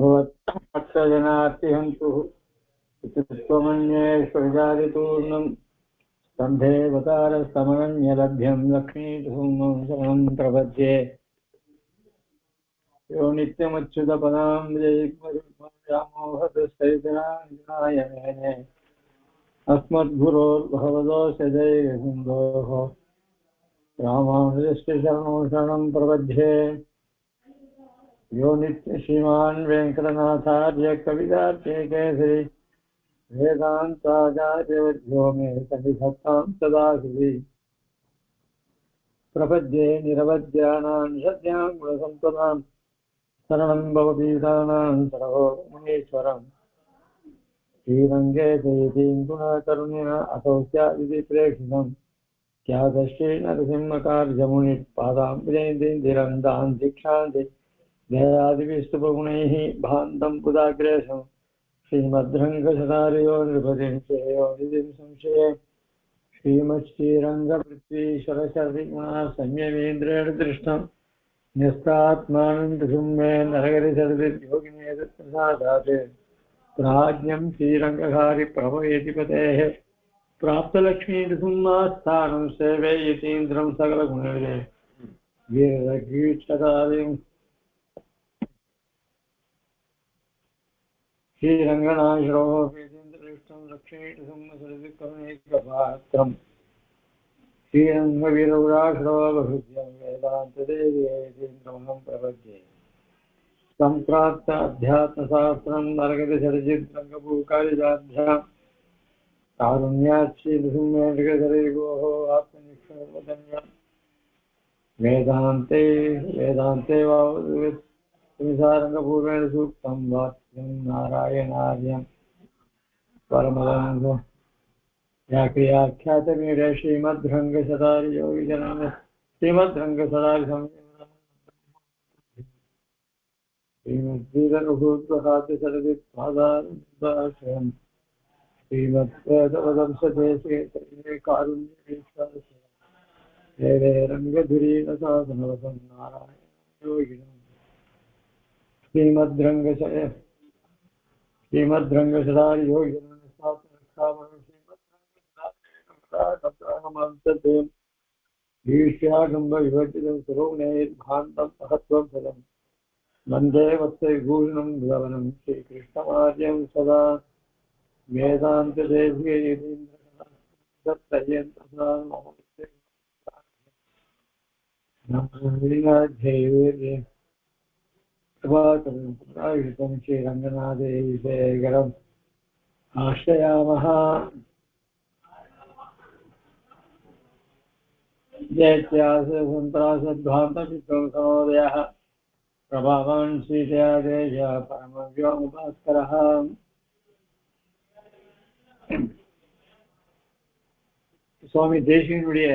भवत्जनार्तिहन्तुः त्वमन्येष्वजारितूर्णम् स्तम्भेवतारस्तमनन्यलभ्यं लक्ष्मीधूमं शरणं प्रपद्ये यो नित्यमच्युतपदां जयिग्मरुग्मोहदस्तैतनाय मेने अस्मद्गुरोर्भगवतोऽस्य रामानुजस्य शरणो शरणं प्रपद्ये यो नित्य श्रीमान् वेङ्कटनाथार्य कवितार्थे केसरी वेदान्ताचार्यवर्यो मे सन्निधत्तां सदा हृदि प्रपद्ये निरवद्यानां सद्यां गुणसम्पदां शरणं भवपीतानां सर्वो मुनीश्वरम् श्रीरङ्गे जयतीं गुणकरुणिना असौख्यादिति प्रेक्षितम् त्यागश्री नरसिंहकार्यमुनिपादां दान् दीक्षान्ति दयादिविस्तुपगुणैः भान्तं पुदाग्रेशम् श्रीमद्रङ्गशतार्यो नृपतिं चेयो निधिं संशये श्रीमच्छ्रीरङ्गपृथ्वीश्वरशर्विगुणा संयमेन्द्रेण दृष्टं न्यस्तात्मानं मे नरहरिशर्विद्योगिने तत्प्रसादात् प्राज्ञं श्रीरङ्गहारि प्रभयतिपतेः प्राप्तलक्ष्मीनृसिंहास्थानं सेवे यतीन्द्रं सकलगुणविदे वीरगीक्षकारिं श्रीरङ्गनाश्रोपेन्द्रदृष्टं लक्ष्मीनृसिंहसरदिकरुणैकपात्रम् श्रीरङ्गवीरौराश्रोभृत्यं वेदान्तदेवीन्द्रमहं प्रपद्ये सम्प्राप्त अध्यात्मशास्त्रं नरगतिशरजिद्रङ्गभूकालिदाभ्यां कारुण्याच्छीनृसिंहेन्द्रगसरैगोः आत्मनिष्ठवदन्यं वेदान्ते वावसारङ्गपूर्वेण सूक्तं वाक्यं नारायणार्यं परमदं व्याख्यातमीडे श्रीमद्रङ्गशतारियोगिजनः श्रीमद्रङ्गशतारि श्रीमद्गीतनुभूत्वहाद्यसरदित्पादाश्रयम् श्रीमद्वेदवदंशदेशे कारुण्येश्वरस्य देवे रङ्गधुरीनसाधनवसं नारायण योगिनम् श्रीमद्रङ्गशतारि योगिनः ईर्ष्यागम्भविवर्जितं सुरोगुणैर्भान्तं महत्त्वं फलम् वन्दे वत्सविभूषणं भुवनं श्रीकृष्णमार्यं सदा वेदान्तदेशीयं श्रीरङ्गनाथेशेखरम् आश्रयामः जयत्यासन्त्रासद्भान्तविक्रमसमोदयः प्रभावान् श्रीजयादेश परमव्योमभास्करः சுவாமி தேசிகனுடைய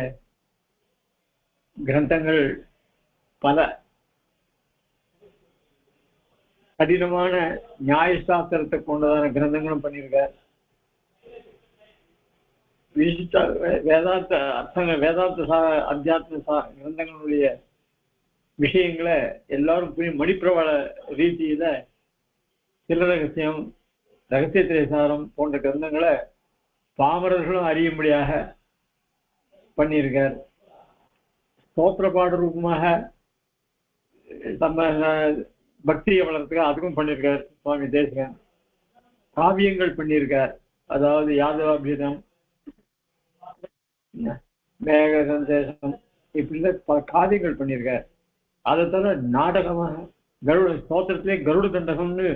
கிரந்தங்கள் பல கடினமான நியாயசாஸ்திரத்தை கொண்டதான கிரந்தங்களும் பண்ணியிருக்கார். விசிஷ்ட வேதாந்த அர்த்தங்கள் வேதாந்த அத்தியாத்ம கிரந்தங்களுடைய விஷயங்களை எல்லாரும் புரியும் மணிப்பிரவள ரீதியில சில ரகசியம் ரகசிய திரைசாரம் போன்ற கிரந்தங்களை பாமரர்களும் அறியும்படியாக பண்ணியிருக்கார். ஸ்தோத்திர பாட ரூபமாக நம்ம பக்தியை வளர்றதுக்கு அதுக்கும் பண்ணியிருக்கார் சுவாமி தேசிகன். காவியங்கள் பண்ணியிருக்கார், அதாவது யாதவாபிதம், மேக சந்தேசம், இப்படிதான் பல காவியங்கள் பண்ணியிருக்கார். அதை தவிர நாடகமாக கருட ஸ்தோத்திரத்திலே கருட தண்டகம்னு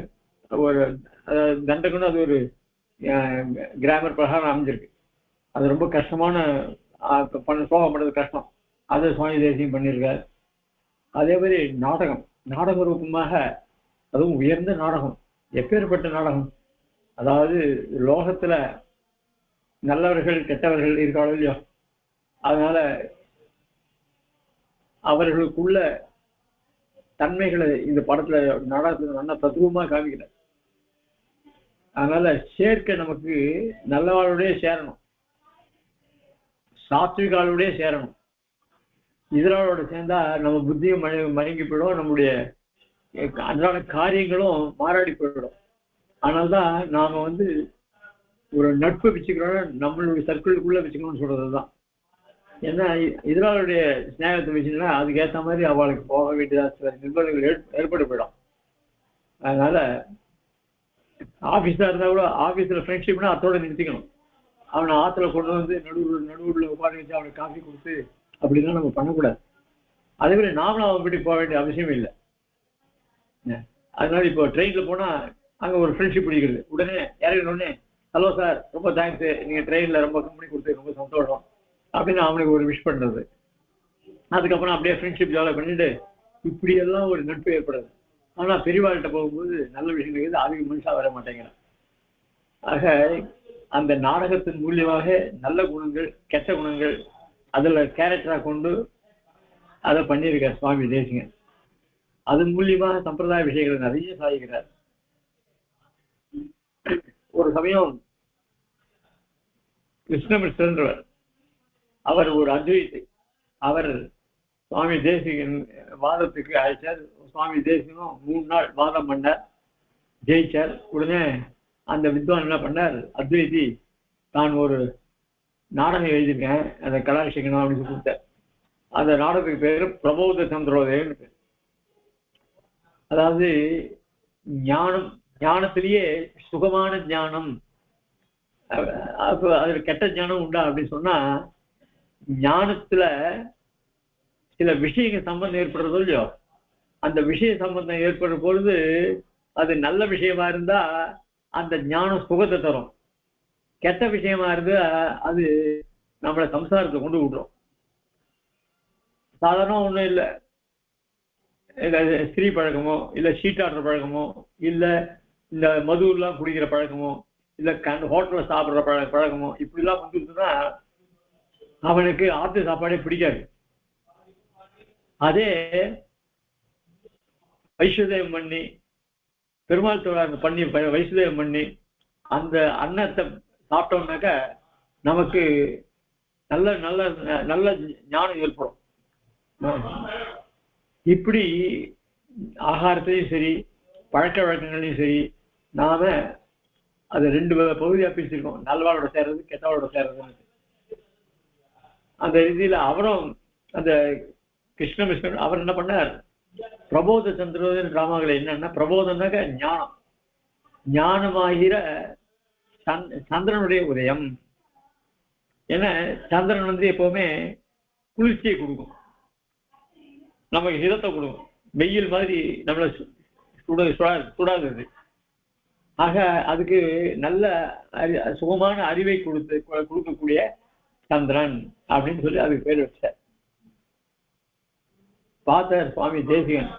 ஒரு தண்டகம்னு அது ஒரு கிராமர் பிரகாரம் அமைஞ்சிருக்கு. அது ரொம்ப கஷ்டமான சோகம் பண்ணுறது கஷ்டம். அதை சுவாமி தேசியம் பண்ணியிருக்கார். அதே மாதிரி நாடக ரூபமாக அதுவும் உயர்ந்த நாடகம். எப்பேற்பட்ட நாடகம், அதாவது லோகத்துல நல்லவர்கள் கெட்டவர்கள் இருக்காளோ இல்லையோ, அதனால அவர்களுக்குள்ள தன்மைகளை இந்த படத்துல நாடகத்துல நல்ல தத்துவமா காமிக்கிறார். அதனால சேர்க்க நமக்கு நல்லவாளுடைய சேரணும், சாத்விகாளுடைய சேரணும். இதனோட சேர்ந்தா நம்ம புத்தியும் மயங்கி போயிடும், நம்முடைய அன்றாட காரியங்களும் மாறாடி போயிடும். அதனால்தான் நாம ஒரு நட்பு வச்சுக்கிறோம், நம்மளுடைய சர்க்கிளுக்குள்ள வச்சுக்கணும்னு சொல்றதுதான். ஏன்னா இதனாலுடைய ஸ்நேகத்தை வச்சுன்னா அதுக்கு ஏற்ற மாதிரி அவளுக்கு போக வேண்டியதா சில நிர்பந்தங்கள் ஏற்பட்டு போயிடும். அதனால ஆபீஸா இருந்தா கூட ஆபீஸ்ல ஃப்ரெண்ட்ஷிப்னா அதோட நிறுத்திக்கணும். அவனை ஆத்துல கொண்டு நடுவுல உட்கார வச்சு அவனுக்கு காஃபி கொடுத்து அப்படிலாம் நம்ம பண்ணக்கூடாது. அதே மாதிரி நாமளும் அவன் வீட்டுக்கு போக வேண்டிய அவசியம் இல்லை. அதனால இப்போ ட்ரெயின்ல போனா அங்க ஒரு ஃப்ரெண்ட்ஷிப் பிடிக்கிறது, உடனே இறங்கினோடனே ஹலோ சார் ரொம்ப தேங்க்ஸ், நீங்க ட்ரெயின்ல ரொம்ப கம்பெனி கொடுத்து ரொம்ப சந்தோஷம் அப்படின்னு அவனுக்கு ஒரு விஷ் பண்றது. அதுக்கப்புறம் அப்படியே ஃப்ரெண்ட்ஷிப் டெவலப் பண்ணிட்டு இப்படி எல்லாம் ஒரு நட்பு ஏற்படுது. ஆனா பெரியவாழ்கிட்ட போகும்போது நல்ல விஷயங்கள் அதுக்கு மனுஷா வர மாட்டேங்கிறான். ஆக அந்த நாடகத்தின் மூலியமாக நல்ல குணங்கள் கெட்ட குணங்கள் அதுல கேரக்டரா கொண்டு அதை பண்ணியிருக்கார் சுவாமி தேசிகன். அதன் மூலியமாக சம்பிரதாய விஷயங்களை நிறைய சாதிக்கிறார். ஒரு சமயம் கிருஷ்ணமிஸ்ரன்றவர், அவர் ஒரு அத்வைதி, அவர் சுவாமி தேசிகன் வாதத்துக்கு அழைச்சார். சுவாமி தேசிகனும் 3 நாள் வாதம் பண்ணார், ஜெயிச்சார். உடனே அந்த வித்வான் என்ன பண்ணார், அத்வைதி நான் ஒரு நாடகம் எழுதியிருக்கேன், அந்த கலாட்சிக்கணும் அப்படின்னு கொடுத்தார். அந்த நாடகத்துக்கு பேரு பிரபோத சந்திரோதயம். அதாவது ஞானத்திலேயே சுகமான ஞானம், அதுல கெட்ட ஞானம் உண்டா அப்படின்னு சொன்னா, ஞானத்துல சில விஷயங்கள் சம்பந்தம் ஏற்படுறதோ இல்லையோ, அந்த விஷய சம்பந்தம் ஏற்படுற பொழுது அது நல்ல விஷயமா இருந்தா அந்த ஞானம் சுகத்தை தரும். கெட்ட விஷயமா இருந்தா அது நம்மளை சம்சாரத்தை கொண்டு விடுறோம். சாதாரண ஒண்ணும் இல்லை, ஸ்திரீ பழக்கமோ இல்ல சீட்டாடுற பழக்கமோ இல்ல இந்த மதுலாம் குடிக்கிற பழக்கமோ இல்ல ஹோட்டல்ல சாப்பிடுற பழக்கமோ இப்படிலாம் வந்துருச்சுன்னா அவனுக்கு ஆத்து சாப்பாடே பிடிக்காது. அதே வைஷ்ணதேவம் பண்ணி பெருமாள் தோழர் பண்ணி வைஷ்ணதேவம் பண்ணி அந்த அன்னத்தை சாப்பிட்டோம்னாக்க நமக்கு நல்ல நல்ல நல்ல ஞானம் ஏற்படும். இப்படி ஆகாரத்திலையும் சரி பழக்க வழக்கங்களையும் சரி நாம அது 2 பகுதியா பிரிச்சிருக்கோம், நல்லவாளோட சேர்றது கெட்டவாளோட சேர்றதுன்னு. அந்த ரீதியில அவரும் அந்த கிருஷ்ணமிஸ்ரன் அவர் என்ன பண்ணார், பிரபோத சந்திரோதயன் டிராமாவில் என்னன்னா, பிரபோதம்னாக்க ஞானம், ஞானமாகிற சந்திரனுடைய உதயம். ஏன்னா சந்திரன் எப்பவுமே குளிர்ச்சியை கொடுக்கும், நமக்கு ஹிதத்தை கொடுக்கும், வெயில் மாதிரி நம்மளை சுடாது. ஆக அதுக்கு நல்ல சுகமான அறிவை கொடுக்கக்கூடிய சந்திரன் அப்படின்னு சொல்லி அதுக்கு பேர் வச்சார். பார்த்தார் சுவாமி தேசிகன்.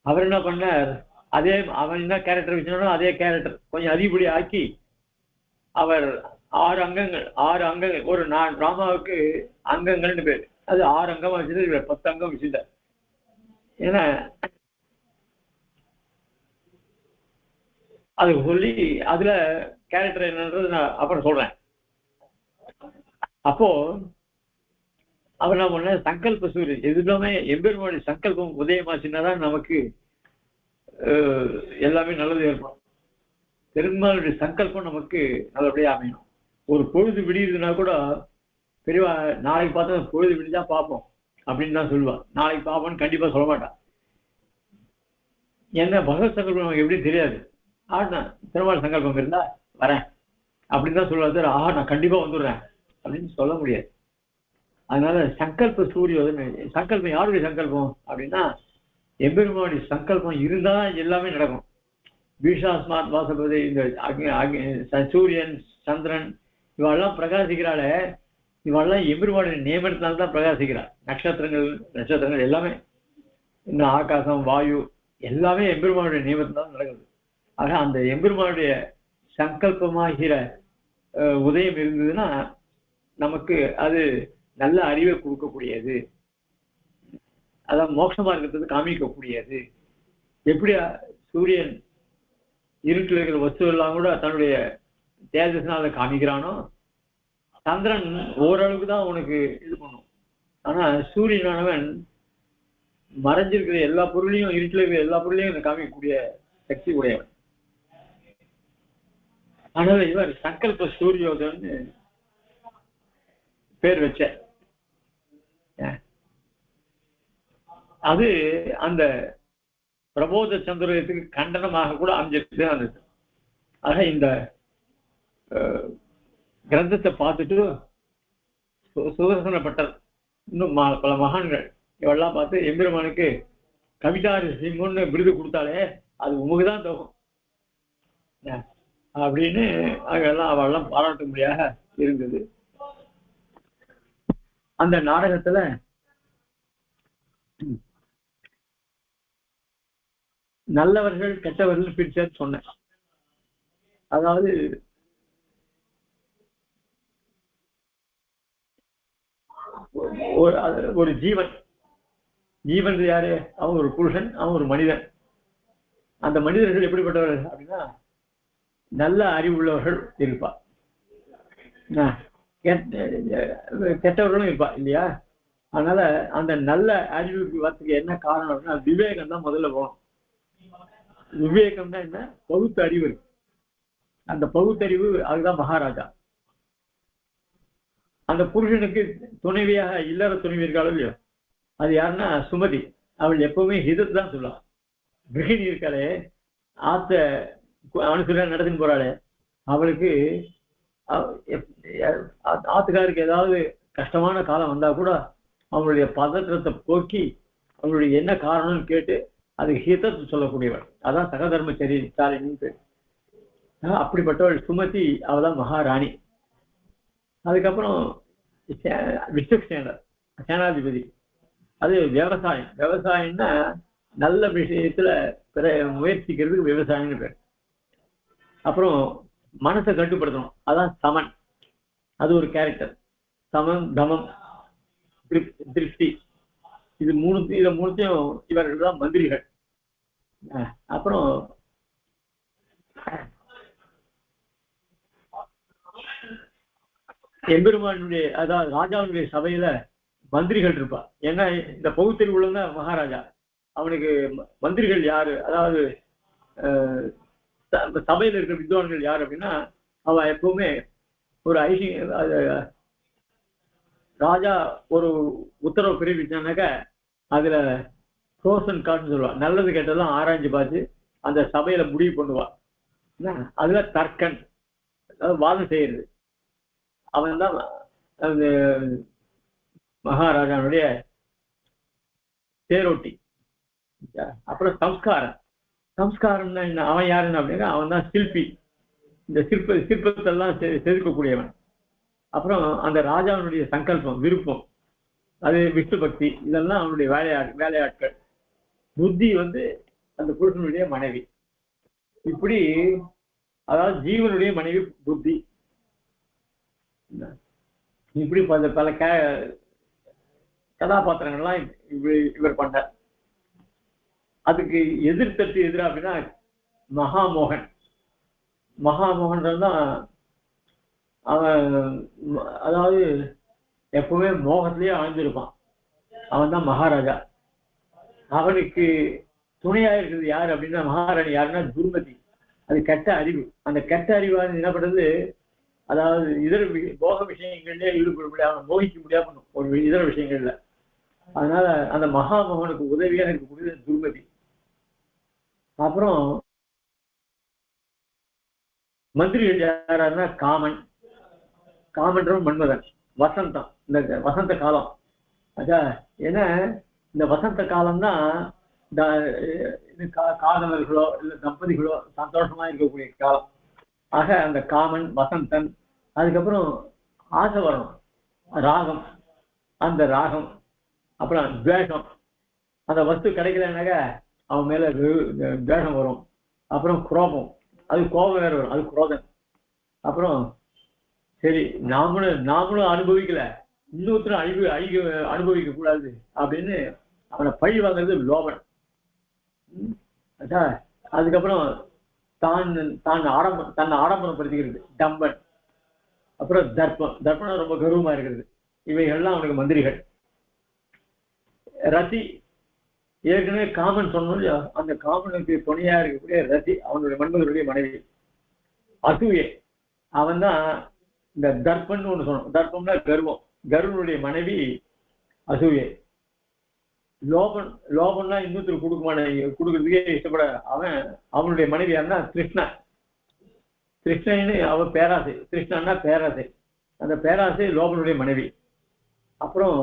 அவர் என்ன பண்ணார், அதே அவன் என்ன கேரக்டர் வச்சானோ அதே கேரக்டர் கொஞ்சம் அதிகப்படி ஆக்கி அவர் 6 அங்கங்கள் ஒரு டிராமாவுக்கு அங்கங்கள்னு பேர், அது 6 அங்கமா வச்சுட்டு 10 அங்கம் வச்சுட்டார். ஏன்னா அது சொல்லி அதுல கேரக்டர் என்னன்றது நான் அப்புறம் சொல்றேன். அப்போ அவர் என்ன பண்ண, சங்கல்ப சூரியன் எதுவுமே எம்பெருமானுடைய சங்கல்பம் உதயமாச்சுன்னாதான் நமக்கு எல்லாமே நல்லது ஏற்படும். பெருமாளுடைய சங்கல்பம் நமக்கு நல்லபடியா அமையணும். ஒரு பொழுது விடியுதுன்னா கூட பெரியவா நாளைக்கு பார்த்தா பொழுது விடிஞ்சா பார்ப்போம் அப்படின்னு தான் சொல்லுவா, நாளைக்கு பார்ப்போம்னு கண்டிப்பா சொல்ல மாட்டான். என்ன பகவத் சங்கல்பம் நமக்கு எப்படின்னு தெரியாது. ஆனா பெருமாள் சங்கல்பம் இருந்தா வரேன் அப்படின்னு தான் சொல்லுவாரு, நான் கண்டிப்பா வந்துடுறேன் அப்படின்னு சொல்ல முடியாது. அதனால சங்கல்ப சூரியோதயம். சங்கல்பம் யாருடைய சங்கல்பம் அப்படின்னா எம்பெருமானுடைய சங்கல்பம் இருந்தா எல்லாமே நடக்கும். பீஷாஸ்மாத் வாசபதி, இந்த சூரியன் சந்திரன் இவெல்லாம் பிரகாசிக்கிறாளே, இவெல்லாம் எம்பெருமானுடைய நியமனத்தினால்தான் பிரகாசிக்கிறாள். நட்சத்திரங்கள் எல்லாமே, இந்த ஆகாசம் வாயு எல்லாமே எம்பெருமானுடைய நியமனத்தினால நடக்குது. ஆக அந்த எம்பெருமானுடைய சங்கல்பமாகிற உதயம் இருந்ததுன்னா நமக்கு அது நல்ல அறிவை கொடுக்கக்கூடியது, அதான் மோட்சமா இருக்கிறது காமிக்கக்கூடியது. எப்படி சூரியன் இருட்டில் இருக்கிற வஸ்து எல்லாம் கூட தன்னுடைய தேஜஸ்னால காமிக்கிறானோ, சந்திரன் ஓரளவுக்கு தான் உனக்கு இது பண்ணும், ஆனா சூரியனானவன் மறைஞ்சிருக்கிற எல்லா பொருளையும், இருட்டில் இருக்கிற எல்லா பொருளையும் காமிக்கக்கூடிய சக்தி உடையவன். அதனால இவர் சங்கல்ப சூரியோதன்னு பேர் வச்ச. அது அந்த பிரபோத சந்திரத்துக்கு கண்டனமாக கூட அமைஞ்சிருக்கு அந்த. ஆக இந்த கிரந்தத்தை பார்த்துட்டு சுதர்சனப்பட்டர் இன்னும் பல மகான்கள் இவெல்லாம் பார்த்து எம்பெருமானுக்கு கவிதாரி சிங்கம்னு விருது கொடுத்தாலே அது உமக்குதான் தோகும் அப்படின்னு அதெல்லாம் அவெல்லாம் பாராட்டும்படியாக இருந்தது. அந்த நாடகத்துல நல்லவர்கள் கெட்டவர்கள் பிரிச்சேன்னு சொன்னேன். அதாவது ஒரு ஜீவன் யாரு? அவன் ஒரு புருஷன், அவன் ஒரு மனிதன். அந்த மனிதர்கள் எப்படிப்பட்டவர்கள் அப்படின்னா நல்ல அறிவுள்ளவர்கள் இருப்பா, கெட்டவர்களும் இருப்பா இல்லையா? அதனால அந்த நல்ல அறிவுக்கு வரத்துக்கு என்ன காரணம் அப்படின்னா விவேகம் தான் முதல்ல போகணும். விவேகம்னா என்ன? பகுத்து அறிவு இருக்கு. அந்த பகுத்தறிவு அதுதான் மகாராஜா. அந்த புருஷனுக்கு துணைவியாக இல்லற துணைவி இருக்காளோ இல்லையோ, அது யாருன்னா சுமதி. அவள் எப்பவுமே ஹிதத்தை தான் சொல்லலாம். கிரகிணி இருக்காளே, ஆத்த அனுசரியா நடத்தின்னு போறாளே, அவளுக்கு ஆத்துக்காருக்கு ஏதாவது கஷ்டமான காலம் வந்தா கூட அவங்களுடைய பதற்றத்தை போக்கி அவங்களுடைய என்ன காரணம்னு கேட்டு அதுக்கு ஹிதத்தை சொல்லக்கூடியவள். அதான் சகதர்மச்சரி சாலினின்னு பேர். அப்படிப்பட்டவள் சுமதி. அவதான் மகாராணி. அதுக்கப்புறம் விஸ்வக்சேனர் சேனாதிபதி. அது விவசாயம். விவசாயம்னா நல்ல விஷயத்துல முயற்சிக்கிறதுக்கு விவசாயம்னு பேர். அப்புறம் மனசை கட்டுப்படுத்தணும், அதான் சமன். அது ஒரு கேரக்டர். சமம், தமம், திருப்தி. இதை மூணுத்தையும் இவர்கள் தான் மந்திரிகள். அப்புறம் எம்பெருமானுடைய அதாவது ராஜாவுடைய சபையில மந்திரிகள் இருப்பா. ஏன்னா இந்த பகுத்தறிவு உள்ளவங்க மகாராஜா. அவனுக்கு மந்திரிகள் யாரு? அதாவது சபையில இருக்கிற வித்வான்கள் யாரு அப்படின்னா அவன் எப்பவுமே ஒரு ராஜா ஒரு உத்தரவு பிறப்பிச்சானாக்க அதுல ப்ரோஸ் அண்ட் கான்ஸ் சொல்லுவான். நல்லது கெட்டதெல்லாம் ஆராய்ஞ்சு பார்த்து அந்த சபையில முடிவு பண்ணுவான். அதுல தர்க்கன், அதாவது வாதம் செய்யறது. அவன் தான் அந்த மகாராஜாவுடைய தேரோட்டி. அப்புறம் சம்ஸ்காரம்னா என்ன? அவன் யாருன்னு அப்படின்னா அவன் தான் சிற்பி. இந்த சிற்பத்தெல்லாம் செதுக்கக்கூடியவன். அப்புறம் அந்த ராஜாவுடைய சங்கல்பம், விருப்பம், அது விஷ்ணு பக்தி, இதெல்லாம் அவனுடைய வேலையாட்கள். புத்தி அந்த புருஷனுடைய மனைவி. இப்படி அதாவது ஜீவனுடைய மனைவி புத்தி. இப்படி பல கதாபாத்திரங்கள்லாம் இவர் பண்ணார். அதுக்கு எதிர்த்தட்டு எதிரா அப்படின்னா மகாமோகன் தான். அவன் அதாவது எப்பவுமே மோகத்திலேயே ஆழ்ந்திருப்பான். அவன் தான் மகாராஜா. அவனுக்கு துணையா இருக்கிறது யாரு அப்படின்னா மகாராணி யாருன்னா துர்மதி. அது கெட்ட அறிவு. அந்த கெட்ட அறிவாக என்ன பண்றது, அதாவது இதர போக விஷயங்கள்லயே ஈடுபட முடியாம, மோகிக்க முடியாம ஒரு இதர விஷயங்கள்ல. அதனால அந்த மகாமோகனுக்கு உதவியாக இருக்கக்கூடியது துர்மதி. அப்புறம் மந்திரிகள் யாருன்னா காமன்றவன் மன்மதன். வசந்தம், இந்த வசந்த காலம். அச்சா ஏன்னா இந்த வசந்த காலம்னா காதலர்களோ இல்ல தம்பதிகளோ சந்தோஷமா இருக்கக்கூடிய காலம். ஆக அந்த காமன், வசந்தன். அதுக்கப்புறம் ஆசை வரணும், ராகம், அந்த ராகம். அப்புறம் துவேஷம், அந்த வஸ்து கிடைக்கலனாக்க அவன் மேல துவேஷம் வரும். அப்புறம் குரோபம், அது கோபம் வேற வரும், அது குரோதன். அப்புறம் சரி நாமளும் அனுபவிக்கல, இன்னொருத்தரும் அனுபவிக்க கூடாது அப்படின்னு அவனை பழி வாங்குறது லோபன். அதுக்கப்புறம் தன்னை ஆடம்பரப்படுத்திக்கிறது டம்பன். அப்புறம் தர்ப்பம் ரொம்ப கர்வமா இருக்கிறது. இவைகள்லாம் அவனுக்கு மந்திரிகள். ரதி ஏற்கனவே காமன் சொன்னோம் இல்லையா, அந்த காமனுக்கு துணையா இருக்கக்கூடிய ரதி அவனுடைய மன்மதனுடைய மனைவி. அசூயை அவன் தான் இந்த தர்ப்பன்னு ஒண்ணு சொன்னோம். தர்ப்பம்னா கர்வம். கர்வனுடைய மனைவி அசூயை. லோபன் லோபன்னா இன்னொருத்தர் கொடுக்கறதுக்கே இஷ்டப்பட அவன் அவனுடைய மனைவி யாருன்னா கிருஷ்ணா. கிருஷ்ணன்னு அவன் பேராசை. கிருஷ்ணன்னா பேராசை. அந்த பேராசை லோபனுடைய மனைவி. அப்புறம்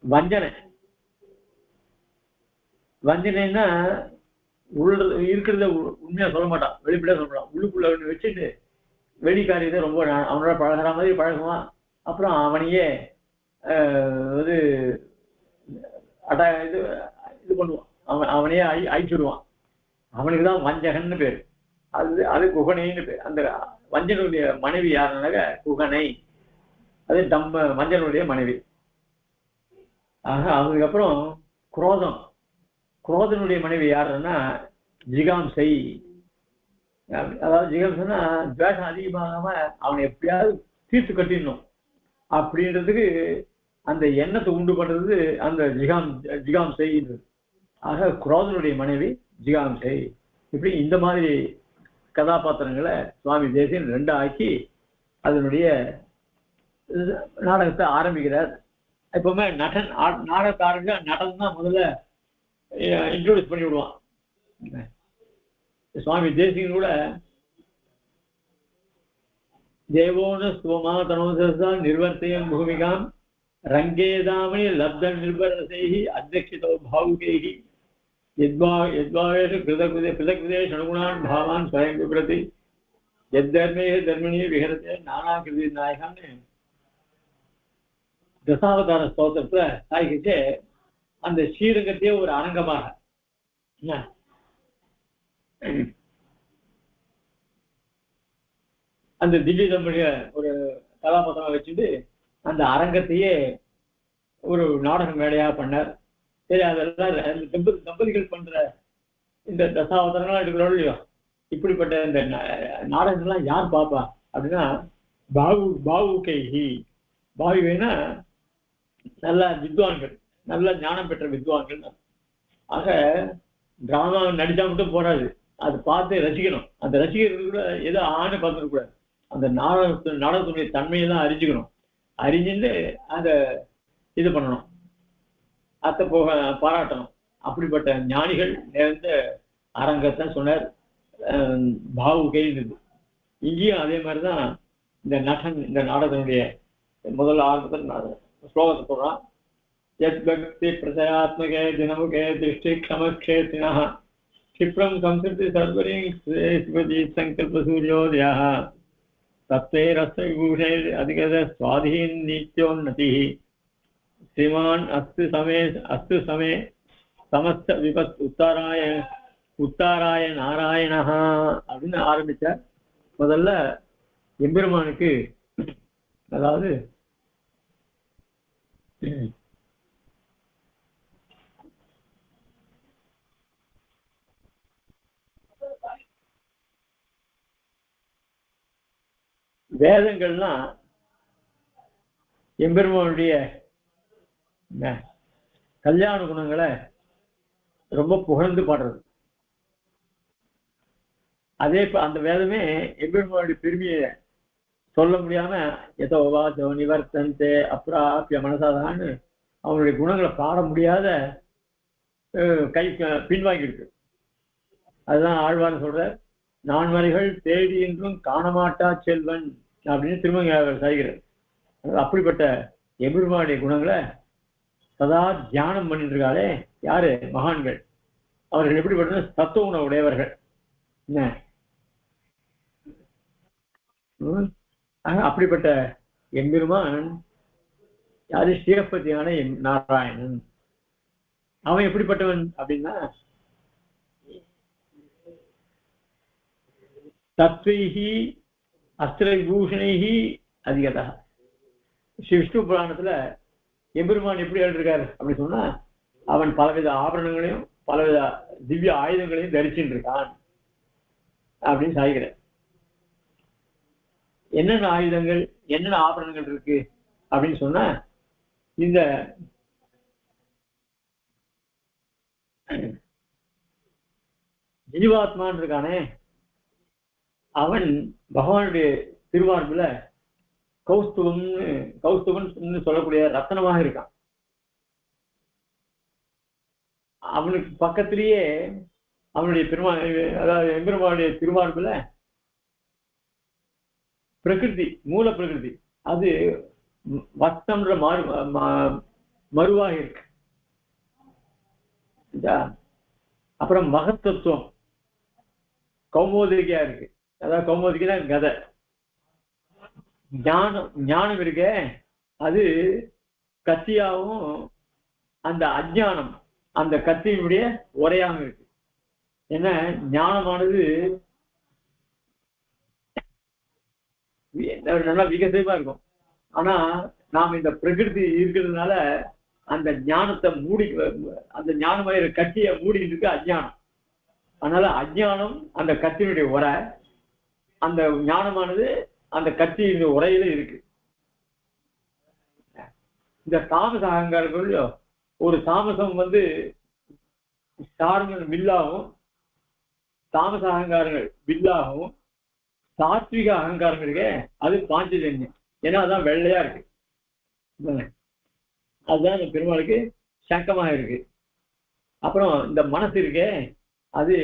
வஞ்சனை. வஞ்சனைன்னா இருக்கிறத உண்மையா சொல்ல மாட்டான், வெளிப்படையா சொல்ல மாட்டான். உள்ளுக்குள்ள வச்சுட்டு வெளிக்காரியத்தை ரொம்ப அவனோட பழகிற மாதிரி பழகுவான். அப்புறம் அவனையே இது இது பண்ணுவான், அவனையே அழிச்சுடுவான். அவனுக்கு தான் வஞ்சகன்னு பேரு. அது குகனைன்னு பேர். அந்த வஞ்சனுடைய மனைவி யாருனாக்க குகனை. அது வஞ்சனுடைய மனைவி. ஆக அதுக்கப்புறம் குரோதம். குரோதனுடைய மனைவி யாருன்னா ஜிகாம்சை. அதாவது ஜிகாம்சைன்னா துவேஷம் அதிகமாகாம அவனை எப்படியாவது தீர்த்து கட்டிடணும் அப்படின்றதுக்கு அந்த எண்ணத்தை உண்டு பண்றது அந்த ஜிகாம்சை. ஆக குரோதனுடைய மனைவி ஜிகாம்சை. இப்படி இந்த மாதிரி கதாபாத்திரங்களை சுவாமி தேசிகன் ரெண்டு ஆக்கி அதனுடைய நாடகத்தை ஆரம்பிக்கிறார். எப்பவுமே நாடகத்தை ஆரம்பிச்சா நடனம் தான் முதல்ல இன்ட்ரோடியூஸ் பண்ணி விடுவான். சுவாமி தேசிகன் கூட தேவோன ஸ்வமா தனோசா நிர்வர்த்தயம் பூமிகாம் ரங்கேதாமணி லப்த நிர்பரசைஹி அத்தியக்ஷிதோ பாவுகைஹி யத்வாவேஷு கிருதகிருதேஷு அனுகுணான் பாவான் ஸ்வயம் விப்ரதி யத்தர்மே தர்மிணி விஹரதே நானா கிருதி நாயகான்னு தசாவதார ஸ்தோத்திரத்துல சாய்கிச்சே அந்த ஸ்ரீரங்கத்தையே ஒரு அரங்கமாக அந்த திவ்ய தம்பதிய ஒரு கதாபாத்திரம் வச்சுட்டு அந்த அரங்கத்தையே ஒரு நாடக மேடையா பண்ணார். சரி, அதெல்லாம் தம்பதிகள் பண்ற இந்த தசாவதாரங்கள்லாம் இருக்கிறோம் இல்லையோ, இப்படிப்பட்ட இந்த நாடகங்கள்லாம் யார் பார்ப்பா அப்படின்னா பாவுகைஹி. பாவுகைனா நல்ல வித்வான்கள், நல்ல ஞானம் பெற்ற வித்வான்கள். ஆக டிராமா நடிச்சா மட்டும் போராது, அது பார்த்து ரசிக்கணும். அந்த ரசிகர்கள் கூட ஏதோ ஆணை பார்த்துக்க கூடாது. அந்த நாடகத்துடைய தன்மையை தான் அறிஞ்சுக்கணும். அறிஞ்சுட்டு அதை இது பண்ணணும், அத்தை பாராட்டணும். அப்படிப்பட்ட ஞானிகள் நேர்ந்த அரங்கத்தை சொன்னார் பாவுகைன்றது. இங்கேயும் அதே மாதிரிதான் இந்த நகன் இந்த நாடகத்தினுடைய முதல் ஆரம்பத்தில் ஸ்லோகத்தை போடுறான். யத் பக்தி பிரசயாத்மகே தினமுகே திருஷ்டி க்ஷமக்ஷேத்ரிணः क्षिप्रं संस्कृति सर्वरिं संकल्प सूर्योदयः तत्ते रसविभूषे अधिगत स्वाधीन नित्योन्नतिः श्रीमान् अस्तु समे समस्त विपत् உத்தாராய நாராயணஹ அப்படின்னு ஆரம்பிச்சார். முதல்ல எம்பெருமானுக்கு, அதாவது வேதங்கள்லாம் எம்பெருமானுடைய கல்யாண குணங்களை ரொம்ப புகழ்ந்து பாடுறது. அதே அந்த வேதமே எம்பெருமானுடைய பெருமையை சொல்ல முடியாம எதோவாச்சோ நிவர்த்தந்தே அப்ராபிய மனசாதான்னு அவனுடைய குணங்களை பாட முடியாத கை பின்வாங்கியிருக்கு. அதுதான் ஆழ்வார்னு சொல்ற, நான்மறைகள் தேடி என்றும் காணமாட்டா செல்வன் அப்படின்னு திருமங்க சாய்கிறார். அப்படிப்பட்ட எம்பெருமானுடைய குணங்களை சதா தியானம் பண்ணிட்டு இருக்காளே யாரு? மகான்கள். அவர்கள் எப்படிப்பட்ட தத்துவ குண உடையவர்கள். என்ன அப்படிப்பட்ட எம்பெருமான் யாரு? ஸ்ரீரப்பதியான நாராயணன். அவன் எப்படிப்பட்டவன் அப்படின்னா தத்வைஹி அஸ்திரவிபூஷணைஹி அதிகதா. ஸ்ரீ விஷ்ணு புராணத்துல எம்பெருமான் எப்படி எழுதிருக்காரு அப்படி சொன்னா, அவன் பலவித ஆபரணங்களையும் பலவித திவ்ய ஆயுதங்களையும் தரிச்சுட்டு இருக்கான் அப்படின்னு சாய்கிற. என்னென்ன ஆயுதங்கள் என்னென்ன ஆபரணங்கள் இருக்கு அப்படின்னு சொன்னா, இந்த ஜீவாத்மான் இருக்கானே அவன் பகவானுடைய திருவார்புல கௌஸ்துவன் சொல்லக்கூடிய ரத்தனமாக இருக்கான். அவனுக்கு பக்கத்திலேயே அவனுடைய அதாவது எம்பெருமானுடைய திருவார்புல பிரகிருதி, மூல பிரகிருதி, அது வஸ்தம்ன்ற மறுவாக இருக்கு. அப்புறம் மகத்தத்துவம் கௌமோதிரிக்கையா இருக்கு. அதாவது கௌமோதிரிக்கா கதை. ஞானம் இருக்க அது கத்தியாவும், அந்த அஜ்ஞானம் அந்த கத்தியினுடைய உரையாகவும் இருக்கு. ஏன்னா ஞானமானது நல்லா விகசியமா இருக்கும். ஆனா நாம் இந்த பிரகிருதி இருக்கிறதுனால அந்த ஞானத்தை அந்த ஞானமாயிர கத்தியை மூடிட்டு இருக்கு அஜ்ஞானம். அதனால அஜ்ஞானம் அந்த கத்தியினுடைய உரை, அந்த ஞானமானது அந்த கத்தியினுடைய உரையில இருக்கு. இந்த தாமச அகங்காரங்கள், ஒரு தாமசம் சாரணங்கள் வில்லாகவும், தாமச அகங்காரங்கள் வில்லாகவும், சாத்விக அகங்காரம் இருக்கு அது பாஞ்சஜன்யம். ஏன்னா அதான் வெள்ளையா இருக்கு. அதுதான் இந்த பெருமாளுக்கு சங்கமாக இருக்கு. அப்புறம் இந்த மனசு இருக்கே அது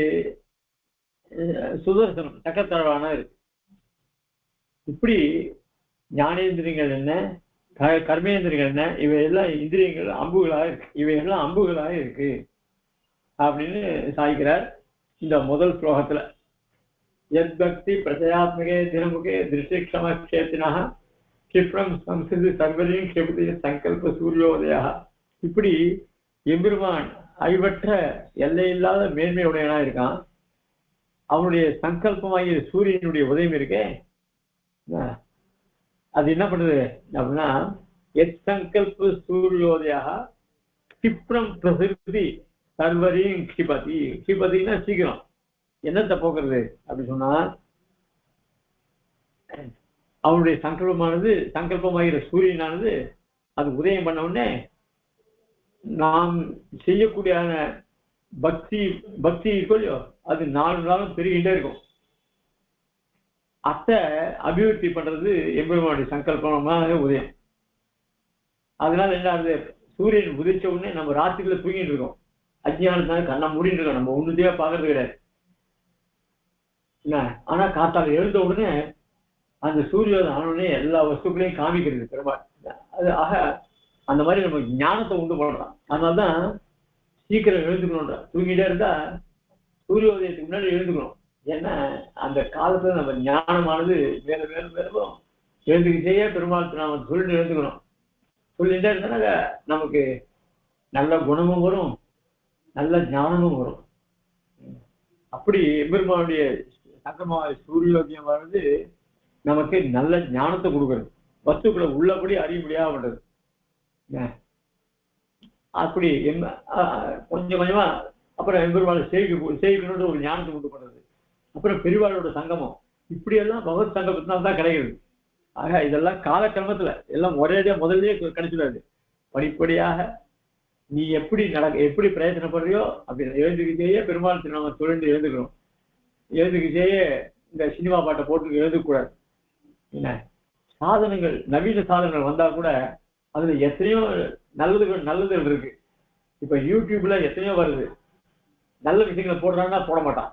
சுதர்சனம் சக்கரத்தளவான இருக்கு. இப்படி ஞானேந்திரியங்கள் என்ன, கர்மேந்திரியங்கள் என்ன, இவையெல்லாம் இந்திரியங்கள் அம்புகளாக இருக்கு. இவையெல்லாம் அம்புகளாக இருக்கு அப்படின்னு சாய்க்கிறார் இந்த முதல் ஸ்லோகத்துல. யத்பக்தி பிரஜயாத்மகே தினமுகே திருஷ்டிக்ஷம கேத்தினா கிப்ரம் சம்சிதி சர்வரையும் கெபதி சங்கல்ப சூரியோதயா. இப்படி எம்பெருமான் அழிவற்ற எல்லையில்லாத மேன்மையுடையனா இருக்கான். அவனுடைய சங்கல்பமாகிய சூரியனுடைய உதயம் இருக்கே, அது என்ன பண்ணுது அப்படின்னா, எத் சங்கல்ப சூரியோதயா கிப்ரம் பிரசிருதி சர்வரையும் கிபதி. கிபதினா சீக்கிரம் என்னத்தை போக்குறது அப்படின்னு சொன்னா, அவனுடைய சங்கல்பமாகிற சூரியனானது அது உதயம் பண்ண உடனே நாம் செய்யக்கூடிய பக்தி இருக்கோ அது நாளும் பெருகிட்டே இருக்கும். அத்தை அபிவிருத்தி பண்றது எம்பெருமானுடைய சங்கல்பமாக உதயம். அதனால என்ன ஆகுது, சூரியன் உதிச்ச உடனே நம்ம ராத்திரில தூங்கிட்டு இருக்கோம். அஜ்ஞானத்தினால கண்ணை மூடிட்டு இருக்கோம், நம்ம ஒண்ணுத்தையே பாக்குறது கிடையாது. என்ன ஆனா காத்தால எழுந்த உடனே அந்த சூரியோதயம் ஆனோடனே எல்லா வஸ்துக்களையும் காமிக்கிறது பெருமாள். அது ஆக அந்த மாதிரி நம்ம ஞானத்தை உண்டு பண்றோம். அதனால்தான் சீக்கிரம் எழுந்துக்கணும்ன்ற. தூங்கிட்டே இருந்தா சூரியோதயத்துக்கு முன்னாடி எழுந்துக்கணும். ஏன்னா அந்த காலத்துல நம்ம ஞானமானது மேலும் எழுந்துக்கிட்டே பெருமாள் நாம சொல்லிட்டு எழுந்துக்கணும். சொல்லிட்டே இருந்தா நமக்கு நல்ல குணமும் வரும், நல்ல ஞானமும் வரும். அப்படி எம்பெருமானுடைய சங்கமாக சூரியோதயமானது நமக்கு நல்ல ஞானத்தை கொடுக்கறது, வஸ்துக்களை உள்ளபடி அறிய முடியாம பண்றது. அப்படி கொஞ்சம் கொஞ்சமா அப்புறம் எம்பெருமாளை சேவிக்கணும்னு ஒரு ஞானத்தை கொண்டு பண்றது. அப்புறம் பெரியவாளோட சங்கமம், இப்படியெல்லாம் பகவத் சங்கத்தினால்தான் கிடைக்கிறது. ஆக இதெல்லாம் காலக்கிரமத்துல எல்லாம் ஒரேடியா முதல்லயே கிடைச்சிடாது. படிப்படியாக நீ எப்படி பிரயத்தனப்படுறியோ அப்படி எழுந்துக்கிட்டேயே பெருமாள் நம்ம தொழில் எழுந்துக்கணும். எழுந்துக்கிட்டேயே இந்த சினிமா பாட்டை போட்டு எழுதக்கூடாது. என்ன சாதனங்கள், நவீன சாதனங்கள் வந்தா கூட அதுல எத்தனையோ நல்லதுகள் இருக்கு. இப்ப யூடியூப்ல எத்தனையோ வருது, நல்ல விஷயங்களை போடுறாங்கன்னா போட மாட்டான்.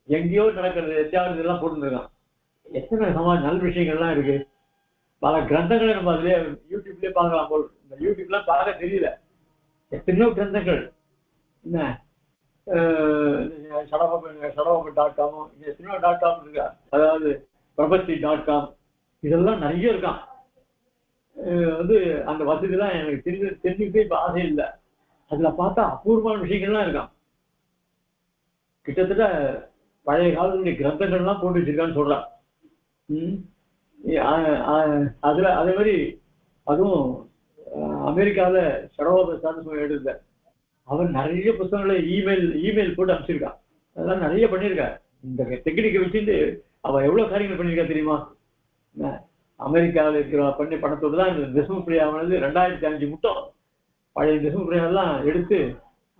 எங்கேயோ நடக்கிறது எத்தையாவது இதெல்லாம் போட்டுருக்கான். எத்தனை நல்ல விஷயங்கள்லாம் இருக்கு. பல கிரந்தங்களை நம்ம அதுலயே யூடியூப்லயே பார்க்கலாம் போல். இந்த யூடியூப்லாம் பார்க்க தெரியல, எத்தனையோ கிரந்தங்கள். என்ன சடவம்.com, எத்தனையோ .com இருக்கா, அதாவது பிரபத்தி.com, இதெல்லாம் நிறைய இருக்கான். அந்த வசதிலாம் எனக்கு தெரிஞ்சுக்கிட்டே இப்ப ஆசை இல்லை. அதுல பார்த்தா அபூர்வமான விஷயங்கள்லாம் இருக்கான். கிட்டத்தட்ட பழைய காலத்துடைய கிரந்தங்கள்லாம் போட்டு வச்சிருக்கான்னு சொல்றான். அதுல அதே மாதிரி அதுவும் அமெரிக்காவில சடவோபசான்னு எழுதுல அவன் நிறைய புத்தகங்களை இமெயில் போட்டு அனுப்பிச்சிருக்கான். அதெல்லாம் நிறைய பண்ணியிருக்காரு. இந்த டெக்னிக்கை வச்சுட்டு அவன் எவ்வளவு காரியங்கள் பண்ணியிருக்கா தெரியுமா? அமெரிக்காவில் இருக்கிற பண்ணி பணத்தோடு தான் இந்த தசம பிரியாவானது 2005 மட்டும் பழைய தசம பிரியாவெல்லாம் எடுத்து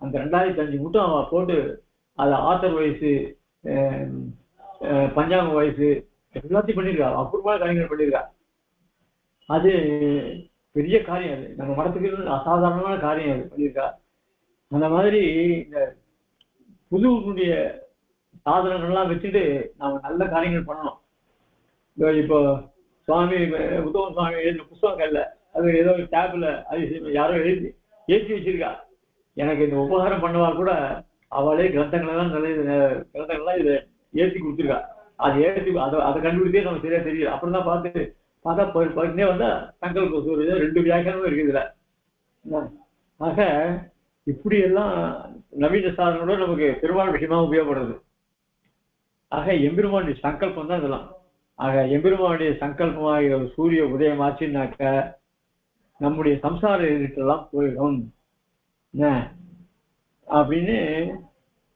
அந்த 2005 மட்டும் அவ போட்டு அது ஆத்தர் வயசு, பஞ்சாங்க வயசு எல்லாத்தையும் பண்ணியிருக்கா. அபூர்வமான காரியங்கள் பண்ணியிருக்கா. அது பெரிய காரியம். அது நம்ம மடத்துக்கு அசாதாரணமான காரியம் அது பண்ணியிருக்கா. அந்த மாதிரி இந்த புதுடைய சாதனங்கள்லாம் வச்சுட்டு நாம நல்ல காரியங்கள் பண்ணணும். இப்போ சுவாமி உத்தம சுவாமி எழுதின புஸ்தகங்கள்ல அது ஏதோ டேப்ல அது யாரோ ஏற்றி வச்சிருக்கா. எனக்கு இந்த உபகாரம் பண்ணவா கூட அவளே கிரந்தங்கள்லாம் கிரந்தங்கள்லாம் இதை ஏற்றி கொடுத்துருக்கா. அது ஏற்றி அதை கண்டுபிடிச்சே நம்ம சரியா தெரியல. அப்புறம் தான் பார்த்தா போயிட்டே வந்தா சங்கல்ப சூரிய 2 வியாக்கியானமும் இருக்குது இதுல. ஆக இப்படி எல்லாம் நவீன சாதனோட நமக்கு பெருமாள் விஷயமா உபயோகப்படுறது. ஆக எம்பெருமானுடைய சங்கல்பம் தான் இதெல்லாம். ஆக எம்பெருமானுடைய சங்கல்பமாக சூரிய உதயமாச்சுன்னாக்க நம்முடைய சம்சார இருட்டெல்லாம் போயிடும் அப்படின்னு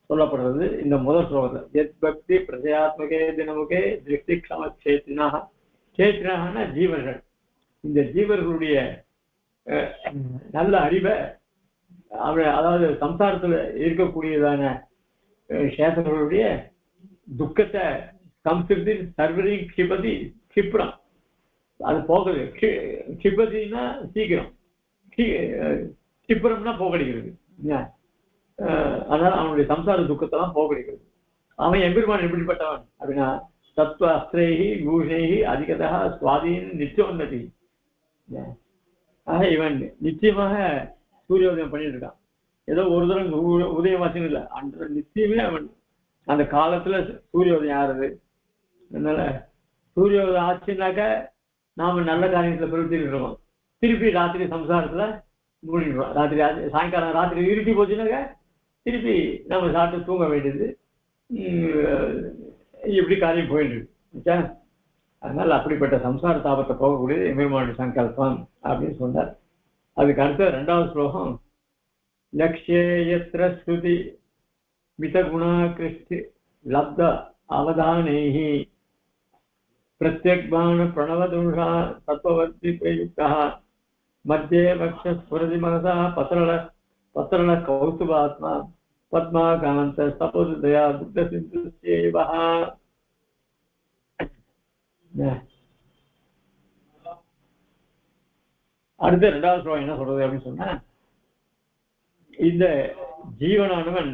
சொல்லப்படுறது இந்த முதல் ஸ்லோகத்தில். எத் பக்தி பிரஜயாத்மகே தினமுகே திருஷ்டி க்ஷம சேத்தினாக. சேத்தினாகனா ஜீவர்கள். இந்த ஜீவர்களுடைய நல்ல அறிவை அதாவது சம்சாரத்துல இருக்கக்கூடியதான சேத்தர்களுடைய துக்கத்தை சம்ஸ்கிருதி சர்வரி கிபதி கிப்ரம் அது போகுது. கிபதினா சீக்கிரம், கிப்ரம்னா போகடிக்கிறது. அதனால அவனுடைய சம்சார துக்கத்தெல்லாம் போகடிக்கிறது. அவன் எம்பெருமான் எப்படிப்பட்டவன் அப்படின்னா தத்துவ அஸ்திரேகி பூஷேகி அதிகதா சுவாதீன நித்தியோன்னதி. ஆக இவன் நிச்சயமாக சூரியோதயம் பண்ணிட்டு இருக்கான். ஏதோ ஒரு தரம் உதயமாச்சுன்னு இல்லை, அந்த நிச்சயமே அவன் அந்த காலத்துல சூரியோதயம் ஆறுது. அதனால சூரியோதயம் ஆச்சுன்னாக்க நாம நல்ல காரியத்துல பிரவர்த்திட்டு இருக்கோம். திருப்பி ராத்திரி சம்சாரத்துல மூழ்கிடுவோம். ராத்திரி சாயங்காலம் ராத்திரி இருட்டி போச்சுன்னாக்க திருப்பி நம்ம சாப்பிட்டு தூங்க வேண்டியது. இப்படி காரியம் போயிட்டு இருக்கு. அதனால அப்படிப்பட்ட சம்சார தாபத்தை போகக்கூடியது எம்பெருமானுடைய சங்கல்பம் அப்படின்னு சொன்னார். அதுக்கு அடுத்த 2வது ஸ்லோகம். லக்ஷ்யே யத்ர ஸ்ருதி மிதகுணா கிருஷ்டி லப்த அவதானேஹி பிரத்யக்பான பிரணவதுஷா தத்வவர்த்தி பிரயுக்தா மத்தியே வக்ஷஸ்புரதி மனசா பத்ரள கௌசுபாத்மா பத்மாகாந்த தபோதயா புத்த சிந்துஸ்யேவ. அடுத்த 2வது ஸ்லோகம் என்ன சொல்றது அப்படின்னு சொன்னா, இந்த ஜீவனானவன்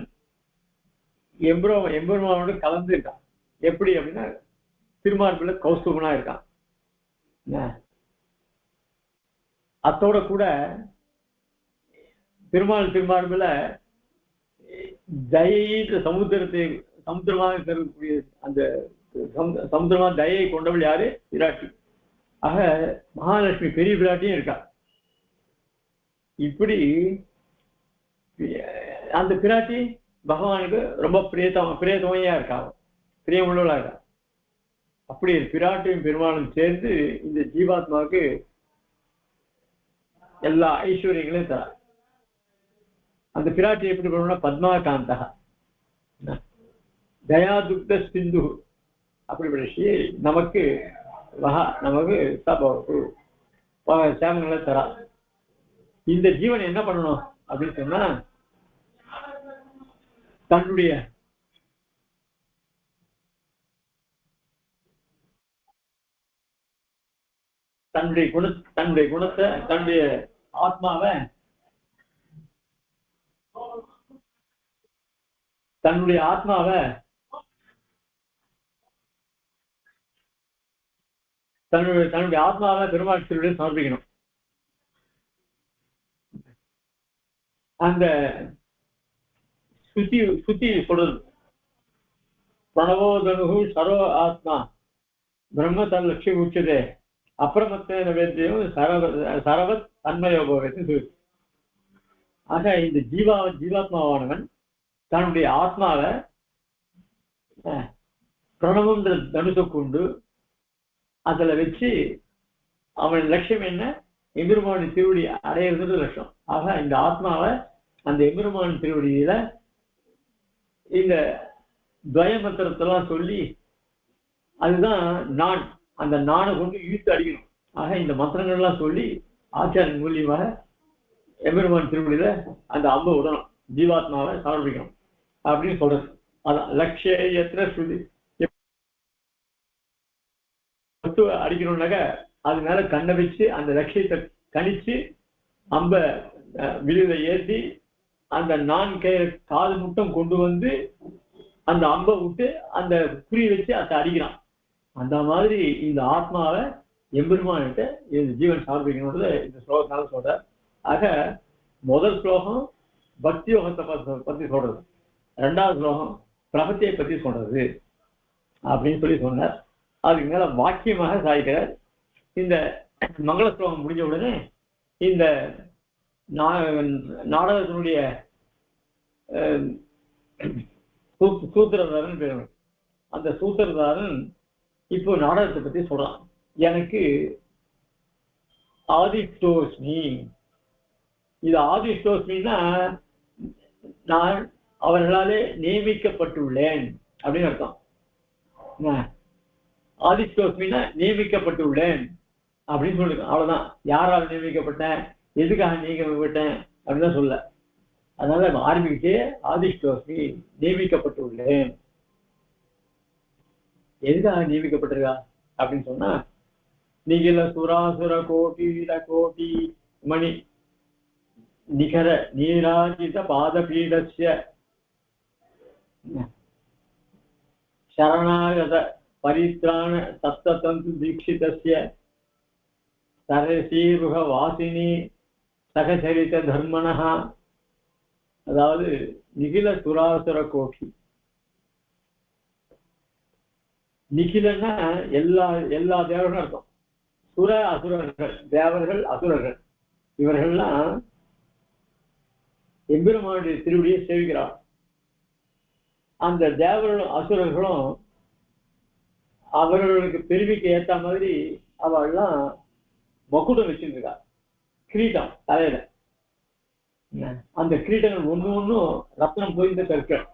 எம்பெருமானோடு கலந்து இருக்கான். எப்படி அப்படின்னா திருமார்பில கௌஸ்துபனா இருக்கான். அத்தோட கூட திருமார்பில தயைன்ற சமுத்திரமாக இருக்கக்கூடிய அந்த சமுத்திரமா தயை கொண்டவள் யாரு? விராட்டி. ஆக மகாலட்சுமி பெரிய விராட்டியும் இருக்கா. இப்படி அந்த பிராட்டி பகவானுக்கு ரொம்ப பிரியத்தமையா இருக்கா, பிரியமுள்ளவளா இருக்கா. அப்படி பிராட்டியும் பெருமாளும் சேர்ந்து இந்த ஜீவாத்மாவுக்கு எல்லா ஐஸ்வர்யங்களையும் தரா. அந்த பிராட்டி எப்படி பண்ணணும்னா பத்மாகாந்தா தயாதுக்த சிந்து அப்படிப்பட்ட ஸ்ரீ நமக்கு சேமங்களை தரா. இந்த ஜீவன் என்ன பண்ணணும் அப்படின்னு சொன்னா தன்னுடைய குணத்தை தன்னுடைய ஆத்மாவை தன்னுடைய ஆத்மாவை பெருமாள் திருவிழா சமர்ப்பிக்கணும். அந்த சுத்தி சொல்றது பிரணவோதனு சர்வ ஆத்மா பிரம்ம தன் லட்சியம் உச்சதே அப்பிரமத்தேன வேத்தியம் சரவத் தன்மயோபவத்தை சொல்லு. ஆக இந்த ஜீவாத்மாவானவன் தன்னுடைய ஆத்மாவை பிரணவம் தனுசை கொண்டு அதுல வச்சு அவன் லட்சியம் என்ன? எம்பெருமான் திருவடி அடையிறது லட்சம். ஆக இந்த ஆத்மாவை அந்த எம்பெருமான் திருவடியில இந்த துவய மந்திரத்தெல்லாம் சொல்லி அதுதான் நான் அந்த நானை கொண்டு இழுத்து அடிக்கணும். ஆக இந்த மந்திரங்கள்லாம் சொல்லி ஆச்சாரியன் மூலியமாக எம்பெருமான் திருவடியில அந்த அம்பை விடணும். ஜீவாத்மாவை சமர்ப்பிக்கணும் அப்படின்னு சொல்றது. அதான் லட்சியத்திர ஸ்ருதி. அடிக்கணும்னாக்க அது மேல கண்ணை வச்சு அந்த லட்சியத்தை கணிச்சு அம்ப விழுதை ஏற்றி அந்த காது முட்டம் கொண்டு வந்து அந்த அம்பை விட்டு அந்த குறி வச்சு அதை அடிக்கிறான். அந்த மாதிரி இந்த ஆத்மாவை எம்பெருமான்கிட்ட இந்த ஜீவன் சமர்ப்பிக்கணும்னு இந்த ஸ்லோகத்தினால சொல்ற. ஆக முதல் ஸ்லோகம் பக்தி யோகத்தை பத்தி சொல்றது, ரெண்டாவது ஸ்லோகம் பிரபத்தியை பத்தி சொல்றது அப்படின்னு சொல்லி சொன்னார். அதுக்கு மேல வாக்கியமாக சாதிக்கிறார். இந்த மங்கள ஸ்லோகம் முடிஞ்ச உடனே இந்த நாடகத்தினுடைய சூத்திரதாரன் பேர். அந்த சூத்திரதாரன் இப்போ நாடகத்தை பத்தி சொல்றான். எனக்கு ஆதிஷ்டோஸ்மி, இது ஆதிஷ்டோஸ்மின்னா நான் அவர்களாலே நியமிக்கப்பட்டுள்ளேன் அப்படின்னு அர்த்தம். ஆதிஷ்டோஸ்மின்னா நியமிக்கப்பட்டுள்ளேன் அப்படின்னு சொல்லிருக்கேன். அவ்வளவுதான். யாரால் நியமிக்கப்பட்டேன், எதுக்காக நியமிக்கப்பட்டேன் அப்படின்னு தான் சொல்ல. அதனால ஆரம்பிக்கிட்டே ஆதிஷ்டோஸ்மி நியமிக்கப்பட்டுள்ளேன். எதுக்காக நியமிக்கப்பட்டிருக்கா அப்படின்னு சொன்னா, நிகில சுராசுர கோட்டி மணி நிகர நீராஜித பாதபீடஸ்ய சரணாகத பரித்ராண சப்ததந்து தீட்சிதஸ்ய சரசீருக வாசினி சகசரித தர்மணஹ. அதாவது நிகில சுராசுர கோட்டி. நிகிலன்னா எல்லா தேவர்களும் அர்த்தம். சுர அசுரர்கள், தேவர்கள் அசுரர்கள், இவர்கள்லாம் எம்பெருமானுடைய திருவடியை சேவிக்கிறார். அந்த தேவர்களும் அசுரர்களும் அவர்களுக்கு பெருமைக்கு ஏற்ற மாதிரி அவெல்லாம் மகுடம் வச்சிருக்கா, கிரீட்டம் தலையில. அந்த கிரீட்டங்கள் ஒன்னும் ரத்னம் பொய்ந்த கற்கள்.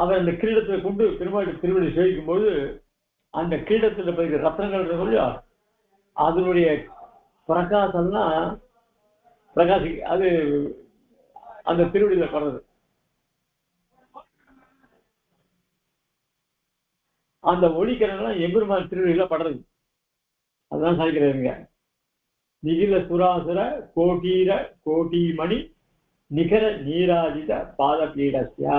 அவர் அந்த கிரீடத்தை கொண்டு பெருமாள் திருவடி சேவிக்கும் போது அந்த கிரீடத்துல போய் ரத்னங்கள் சொல்லியா அதனுடைய பிரகாசம்லாம் பிரகாசி அது அந்த திருவடியில படுறது. அந்த ஒளிக்கரங்கள்லாம் எம்பெருமான் திருவடியில படுறது. அதுதான் சாய்க்கிறாருங்க. நிகில சுராசுர கோட்டீர கோட்டிமணி நிகர நீராஜித பாதபீடஸ்யா.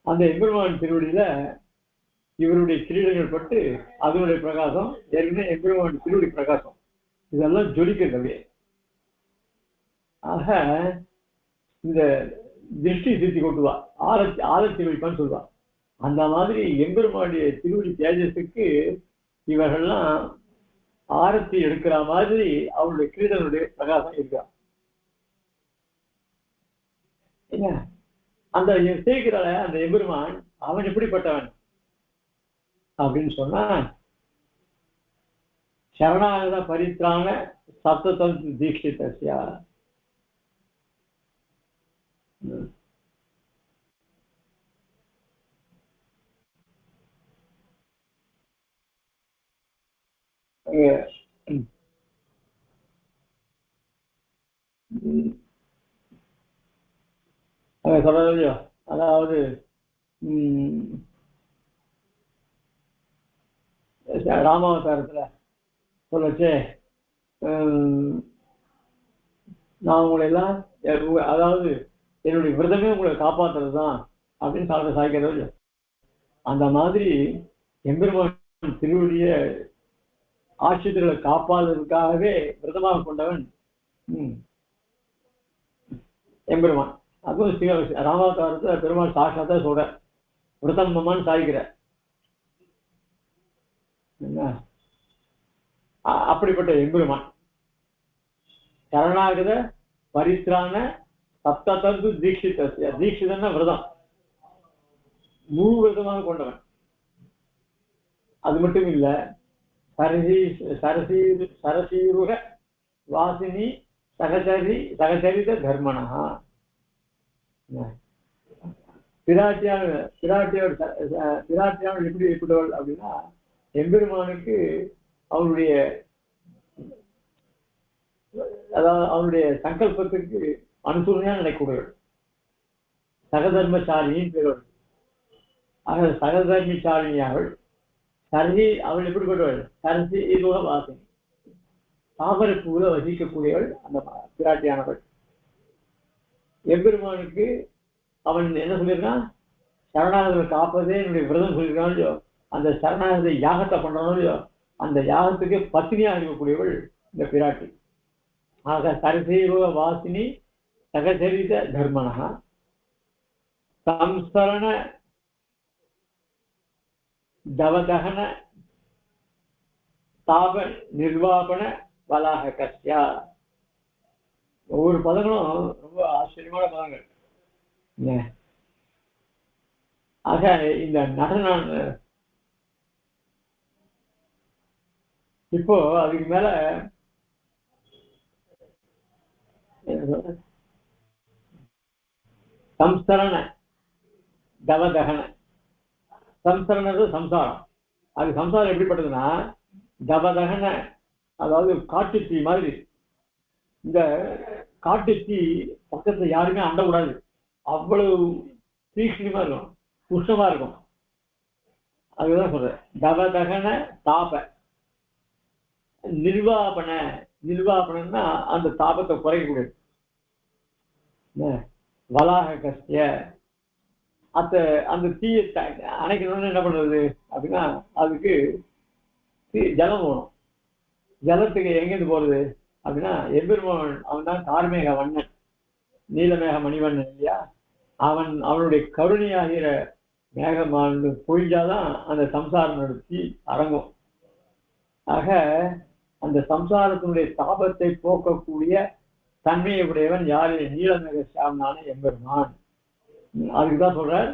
அந்த எம்பெருமான் திருவடியில இவருடைய கிரீடங்கள் பட்டு அதனுடைய பிரகாசம், ஏற்கனவே எம்பெருமான் திருவடி பிரகாசம், இதெல்லாம் ஜொலிக்கிறது. ஆக இந்த திருஷ்டி சித்தி கொண்டுவா, ஆரத்தி வைப்பான்னு சொல்லுவா. அந்த மாதிரி எம்பெருமானுடைய திருவடி தேஜஸுக்கு இவர்கள்லாம் ஆரத்தி எடுக்கிற மாதிரி அவருடைய கிரீடனுடைய பிரகாசம் இருக்கா. அந்த சேர்க்கிறால அந்த எம்பெருமான் அவன் எப்படிப்பட்டவன் அப்படின்னு சொன்னா, சரணாகத பரித்ராண சப்ததந்து தீட்சிதஸ்ய. சொல்றது அதாவது ராமாவதாரத்துல சொல்லச்சே, நான் உங்களை எல்லாம் அதாவது என்னுடைய விரதமே உங்களை காப்பாத்துறது தான் அப்படின்னு சாய்க்கிறது. அந்த மாதிரி எம்பெருமான் திருவடிய ஆட்சியர்களை காப்பாதுக்காகவே விரதமாக கொண்டவன் எம்பெருமான். அதுவும் ராமாவதாரத்துல பெருமாள் சாட்சாத்தா சொல்ற விரதம்மன்னு சாய்க்கிற. அப்படிப்பட்ட எம்பெருமான் சரணாகத பரித்ராண சப்ததந்து தீட்சிதஸ்ய. தீட்சிதன்னா விரதம், முழு விரதமாக கொண்டவன். அது மட்டும் இல்ல, சரசீருக வாசினி சகச்சரித தர்மணா. பிராட்டியார் எப்படி எப்படிவள் அப்படின்னா, எம்பெருமானுக்கு அவருடைய அதாவது அவருடைய சங்கல்பத்துக்கு அனுசூரணையா நினைக்கூடியவள். சகதர்மசாலினின் பெறுவள். ஆக சகதர்மசாலினி அவள். சரசி அவள் எப்படிப்பட்டவள்? சரசி இதுவ வாசினி, தாமரை பூல வசிக்கக்கூடியவள் அந்த பிராட்டியானவள். எம்பெருமானுக்கு அவன் என்ன சொல்லியிருக்கான்? சரணாகத்தை காப்பதே என்னுடைய விரதம் சொல்லியிருக்கான் இல்லையோ, அந்த சரணாகத்தை யாகத்தை பண்றோம் இல்லையோ, அந்த யாகத்துக்கு பத்தினியாக இருக்கக்கூடியவள் இந்த பிராட்டி. ஆக சரசீவ வாசினி சகசரித தர்மனா சம்ஸ்கரண தவதகன தாப நிர்வாபன வலாக கஷ்யா. ஒவ்வொரு பதங்களும் ரொம்ப ஆச்சரியமான பதங்கள். ஆக இந்த நடனம் இப்போ அதுக்கு மேல சம்ஸ்கரண தவதகன. சம்ஸ்கரணது சம்சாரம். அது சம்சாரம் எப்படிப்பட்டதுன்னா தவதகன, அதாவது காட்டுத்தீ மாதிரி. இந்த காட்டுத்தீ பக்கத்துல யாருமே அண்டக்கூடாது, அவ்வளவு தீக்ஷ்ணமா இருக்கும், உஷ்ணமா இருக்கும். அதுதான் சொல்ற. தவதகன தாப நிர்வாபன. நிர்வாபனா அந்த தாபத்தை குறைக்கக்கூடியது. வலாக கஷ்ய அந்த தீயை அணைக்கணும்னு என்ன பண்றது அப்படின்னா அதுக்கு ஜலம் போகணும். ஜலத்துக்கு எங்கேருந்து போறது அப்படின்னா எம்பெருமான் அவன் தான் கார்மேக வண்ணன், நீலமேக மணிவண்ணன் இல்லையா? அவனுடைய கருணையாகிற மேகமானது பொழிஞ்சாதான் அந்த சம்சாரம் நடத்தி அடங்கும். ஆக அந்த சம்சாரத்தினுடைய தாபத்தை போக்கக்கூடிய தன்மையை உடையவன் யாரு? நீலமேக சாமனான எம்பெருமான். அதுக்குதான் சொல்றார்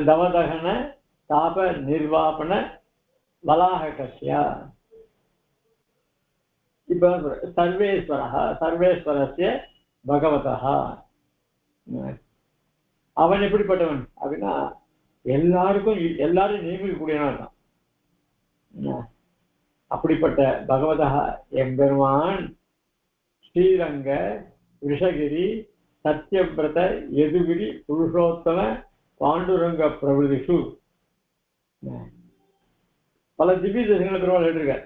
தவதகன தாப நிர்வாபன வலாக கஷ்யா. இப்ப சர்வேஸ்வரா சர்வேஸ்வரஸ்ய பகவதா. அவன் எப்படிப்பட்டவன் அப்படின்னா எல்லாரும் நியமிக்கக்கூடியவனா இருக்கான். அப்படிப்பட்ட பகவதா எம்பெருமான் ஸ்ரீரங்க ரிஷகிரி சத்யபிரத யதுகிரி புருஷோத்தம பாண்டுரங்க பிரபுதிஷு. பல திவ்ய தேசங்களை பெருமாள் எழுதியிருக்கார்.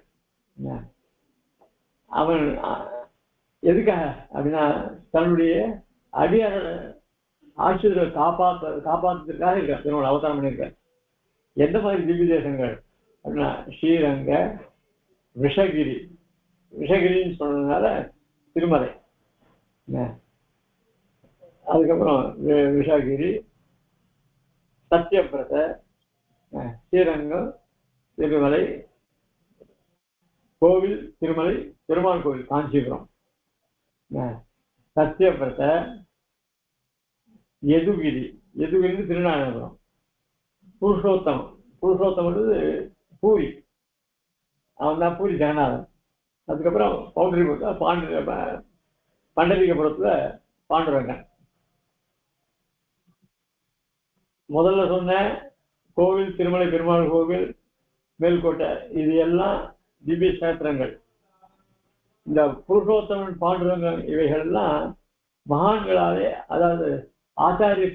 அவன் எதுக்காக அப்படின்னா தன்னுடைய அடியார ஆட்சியர்களை காப்பாற்றுறதுக்காக இருக்கார். பெருமாள் அவதாரம் பண்ணியிருக்கார். எந்த மாதிரி திவ்ய தேசங்கள் அப்படின்னா ஸ்ரீரங்க ரிஷகிரி. ரிஷகிரின்னு சொன்னதுனால திருமலை. அதுக்கப்புறம் ரிஷகிரி சத்யபிரத ஸ்ரீரங்கம் திருமலை கோவில், திருமலை பெருமாள் கோவில் காஞ்சிபுரம், சத்யபிரத யதுகிரி, யதுகிரி திருநாராயணபுரம், புருஷோத்தமம். புருஷோத்தமன்றது பூரி, அவன் தான் பூரி ஜெகநாதன். அதுக்கப்புறம் பண்டரிகபுரத்துல பாண்டுரங்கன். முதல்ல சொன்ன கோவில் திருமலை பெருமாள் கோவில், மேல்கோட்டை, இது எல்லாம் திவ்ய கஷேத்திரங்கள். இந்த புருஷோத்தமன் பாண்டுரங்கன் இவைகள் எல்லாம் மகான்களாலே, அதாவது ஆச்சாரிய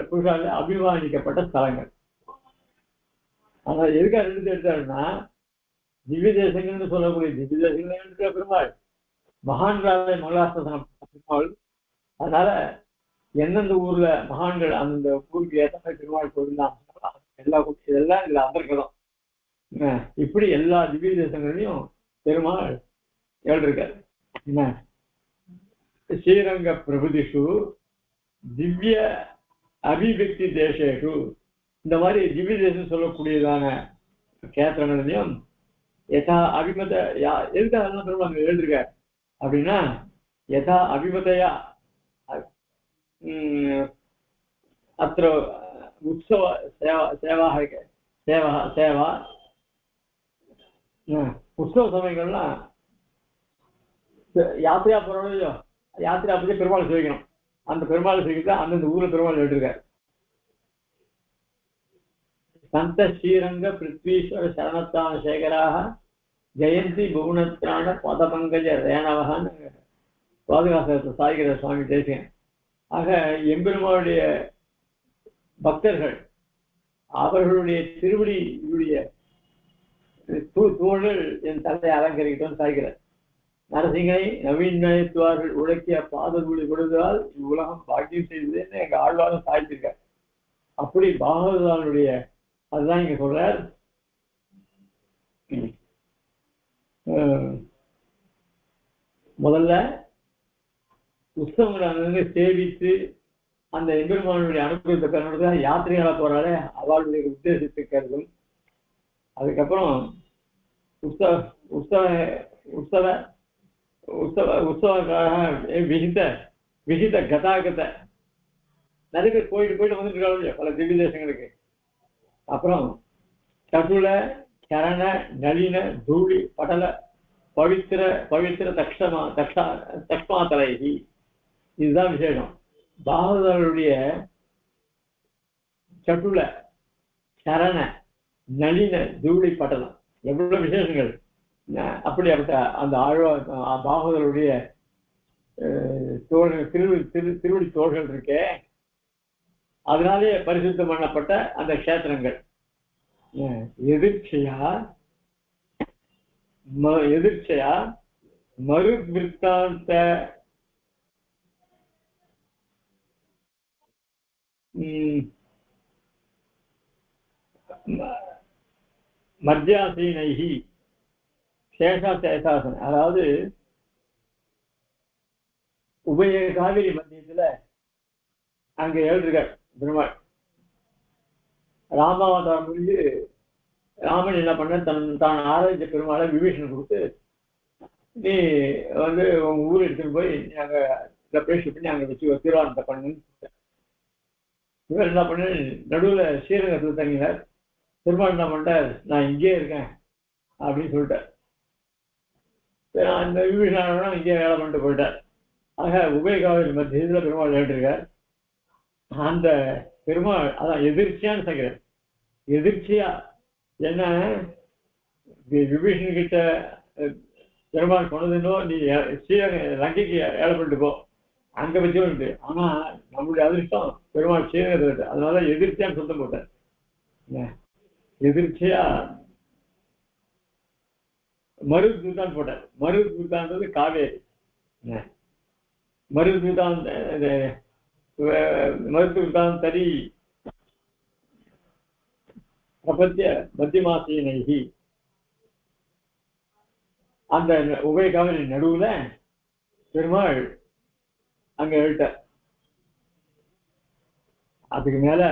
புருஷால அபிமானிக்கப்பட்ட ஸ்தலங்கள். ஆனால் எதுக்காக ரெண்டு எடுத்தாருன்னா திவ்ய தேசங்கள்னு சொல்லக்கூடிய திவ்ய தேசங்கள் எடுக்கிற பெருமாள் மகான்களாலே மங்களாசாசனம் பெருமாள். அதனால எந்தெந்த ஊர்ல மகான்கள் அந்தந்த ஊருக்கு ஏற்ற மாதிரி பெருமாள் கோவில் தான் இதெல்லாம் இதுல அந்தர்கதம். இப்படி எல்லா திவ்ய தேசங்களையும் பெருமாள் எழுதிருக்காரு. ஸ்ரீரங்க பிரபுதிஷு திவ்ய அபிவியக்தி தேசேஷு, இந்த மாதிரி திவ்ய தேசம் சொல்லக்கூடியதான கேத்திரங்களையும் யதா அபிமத எதுக்காக பெருமாள் எழுதிருக்காரு அப்படின்னா யதா அபிமதையா அத்த உற்சவ சேவா உற்சவ சமயங்கள்லாம் யாத்திரையா போறோம், யாத்திரை அப்படி பெருமாள் சேவிக்கணும். அந்த பெருமாள் சேவிக்கா அந்தந்த ஊர்ல பெருமாள் எழுதிருக்காரு. சந்த ஸ்ரீரங்க பிருத்வீஸ்வர சரணத்தான சேகராக ஜெயந்தி புவனத்ரான பதபங்கஜ ரேணவகான்னு பாதுகாசத்தை சாய்கிற சுவாமி தேசியன். ஆக எம்பெருமானுடைய பக்தர்கள் அவர்களுடைய திருவடியுடைய தோழர்கள் என் தலையை அலங்கரிக்கிட்டோன்னு சாய்கிறார். நரசிங்கனை நவீனத்துவார்கள் உழைக்கிய பாதகுடி கொடுத்தால் இவ்வுலகம் பாக்கியம் செய்ததுன்னு எங்க ஆழ்வாரும் சாய்த்திருக்கார். அப்படி பாகவதானுடைய அதுதான் இங்க சொல்றார். முதல்ல உற்சவங்களை சேவித்து அந்த எம்பெருமானுடைய அனுபவத்தை பெறணுறதா யாத்திரைகளா போறாலே அவளுடைய உத்தேசத்தை கருதும். அதுக்கப்புறம் உற்சவ உற்சவ உற்சவ உற்சவ உற்சவக்காக விகித கதாகத்தை நிறைய பேர் போயிட்டு வந்துட்டு இருக்காங்க பல திவ்ய தேசங்களுக்கு. அப்புறம் சதுல சரண நளின தூளி படல பவித்திர பவித்திர தக்ஷமா தலைகி, இதுதான் விசேஷம். பாகவதருடைய சட்டுல சரண நளின தூளி படலம் எவ்வளவு விசேஷங்கள். அப்படி அந்த ஆழ்வா பாகவதருடைய தோள்கள் திருவடி தோள்கள் இருக்கே, அதனாலே பரிசுத்தம் பண்ணப்பட்ட அந்த கஷேத்திரங்கள். எதிர்ச்சையா மறுவிற்த்தாந்த மர்ஜாசீனைகி சேஷாசேசாசன், அதாவது உபய காவிரி மத்தியத்துல அங்க எழுதிருக்கார் பெருமாள். ராமாவதாரம் முடிஞ்சு ராமன் என்ன பண்ண தான் ஆராய்ச்சி பெருமாளை விபீஷன் கொடுத்து, நீ உங்க ஊர் எடுத்துன்னு போய் அங்க பேசி பண்ணி அங்க வச்சு திருவாரணத்தை பண்ணுன்னு. இவர் என்ன பண்ண நடுவுல ஸ்ரீரங்கத்துல தங்கினார். பெருமாள் என்ன பண்ணிட்டார், நான் இங்கே இருக்கேன் அப்படின்னு சொல்லிட்டார். அந்த விபீஷன் இங்கே வேலை பண்ணிட்டு போயிட்டார். ஆக உபயகாவிரி மத்தியத்தில் பெருமாள் எழுதிருக்கார். அந்த பெருமாள் அதான் எதிர்ச்சியான்னு சொல்கிறார். எதிர்ச்சியா என்ன, விபீஷன் கிட்ட பெருமாள் சொன்னதுன்னோ நீ லங்கைக்கு ஏழை பண்ணிட்டு போ, அங்க வச்சு உண்டு. ஆனா நம்மளுடைய அதிர்ஷ்டம் பெருமாள் ஸ்ரீரங்கத்தில், அதனால எதிர்ச்சியான்னு சொல்ல போட்டார். எதிர்ச்சியா மருதூதான் போட்டார். மருதூதான்றது காவேரி. மருதூதான் மருதூதான் தரி பிரபத்திய மத்தியமாசீனைகி, அந்த உபய காவிரி நடுவுல பெருமாள் அங்க எழுட்டார். அதுக்கு மேல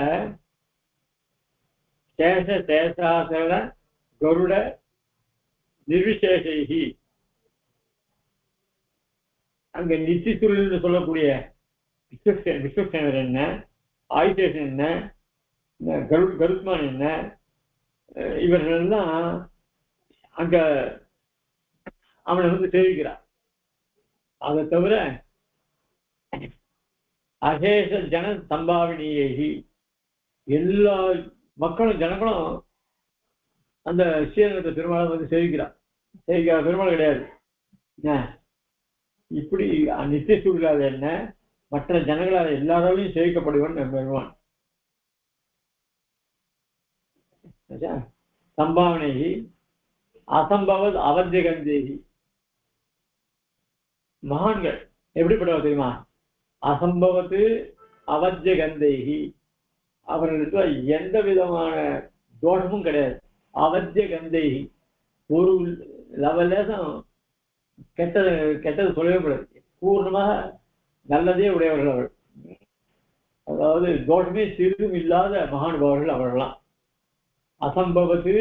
சேஷ சேஷாசன கருட நிர்விசேஷி, அங்க நித்திசுருள் சொல்லக்கூடிய விஸ்வசேனர் என்ன, ஆயுதேசன் என்ன, கருத்மான் என்ன, இவர்கள் எல்லாம் அங்க அவனை தெரிவிக்கிறார். அதை தவிர அசேஷ ஜன சம்பாவினியி, எல்லா மக்களும் ஜனங்களும் அந்த ஸ்ரீரங்கத்தை பெருமாளை சேவிக்கிறார். சேவிக்கிற பெருமாள் கிடையாது. இப்படி நித்திய சூழலாத என்ன மற்ற ஜனங்களால் எல்லாராலையும் சேவிக்கப்படுவன் பெருமான். சம்பாவனைகி அசம்பவத் அவத்தியகந்தேகி, மகான்கள் எப்படிப்பட்டவர் தெரியுமா? அசம்பவத்து அவத்தியகந்தேகி, அவர்களுக்கு எந்த விதமான தோஷமும் கிடையாது. அவத்தியகந்தேகி, ஒரு லெவலேசம் கெட்டது சொல்லவே கூடாது. பூர்ணமாக நல்லதே உடையவர்கள் அவர்கள். அதாவது தோஷமே சிறிதும் இல்லாத மகானுபாவர்கள் அவர்களாம். அசம்பவத்து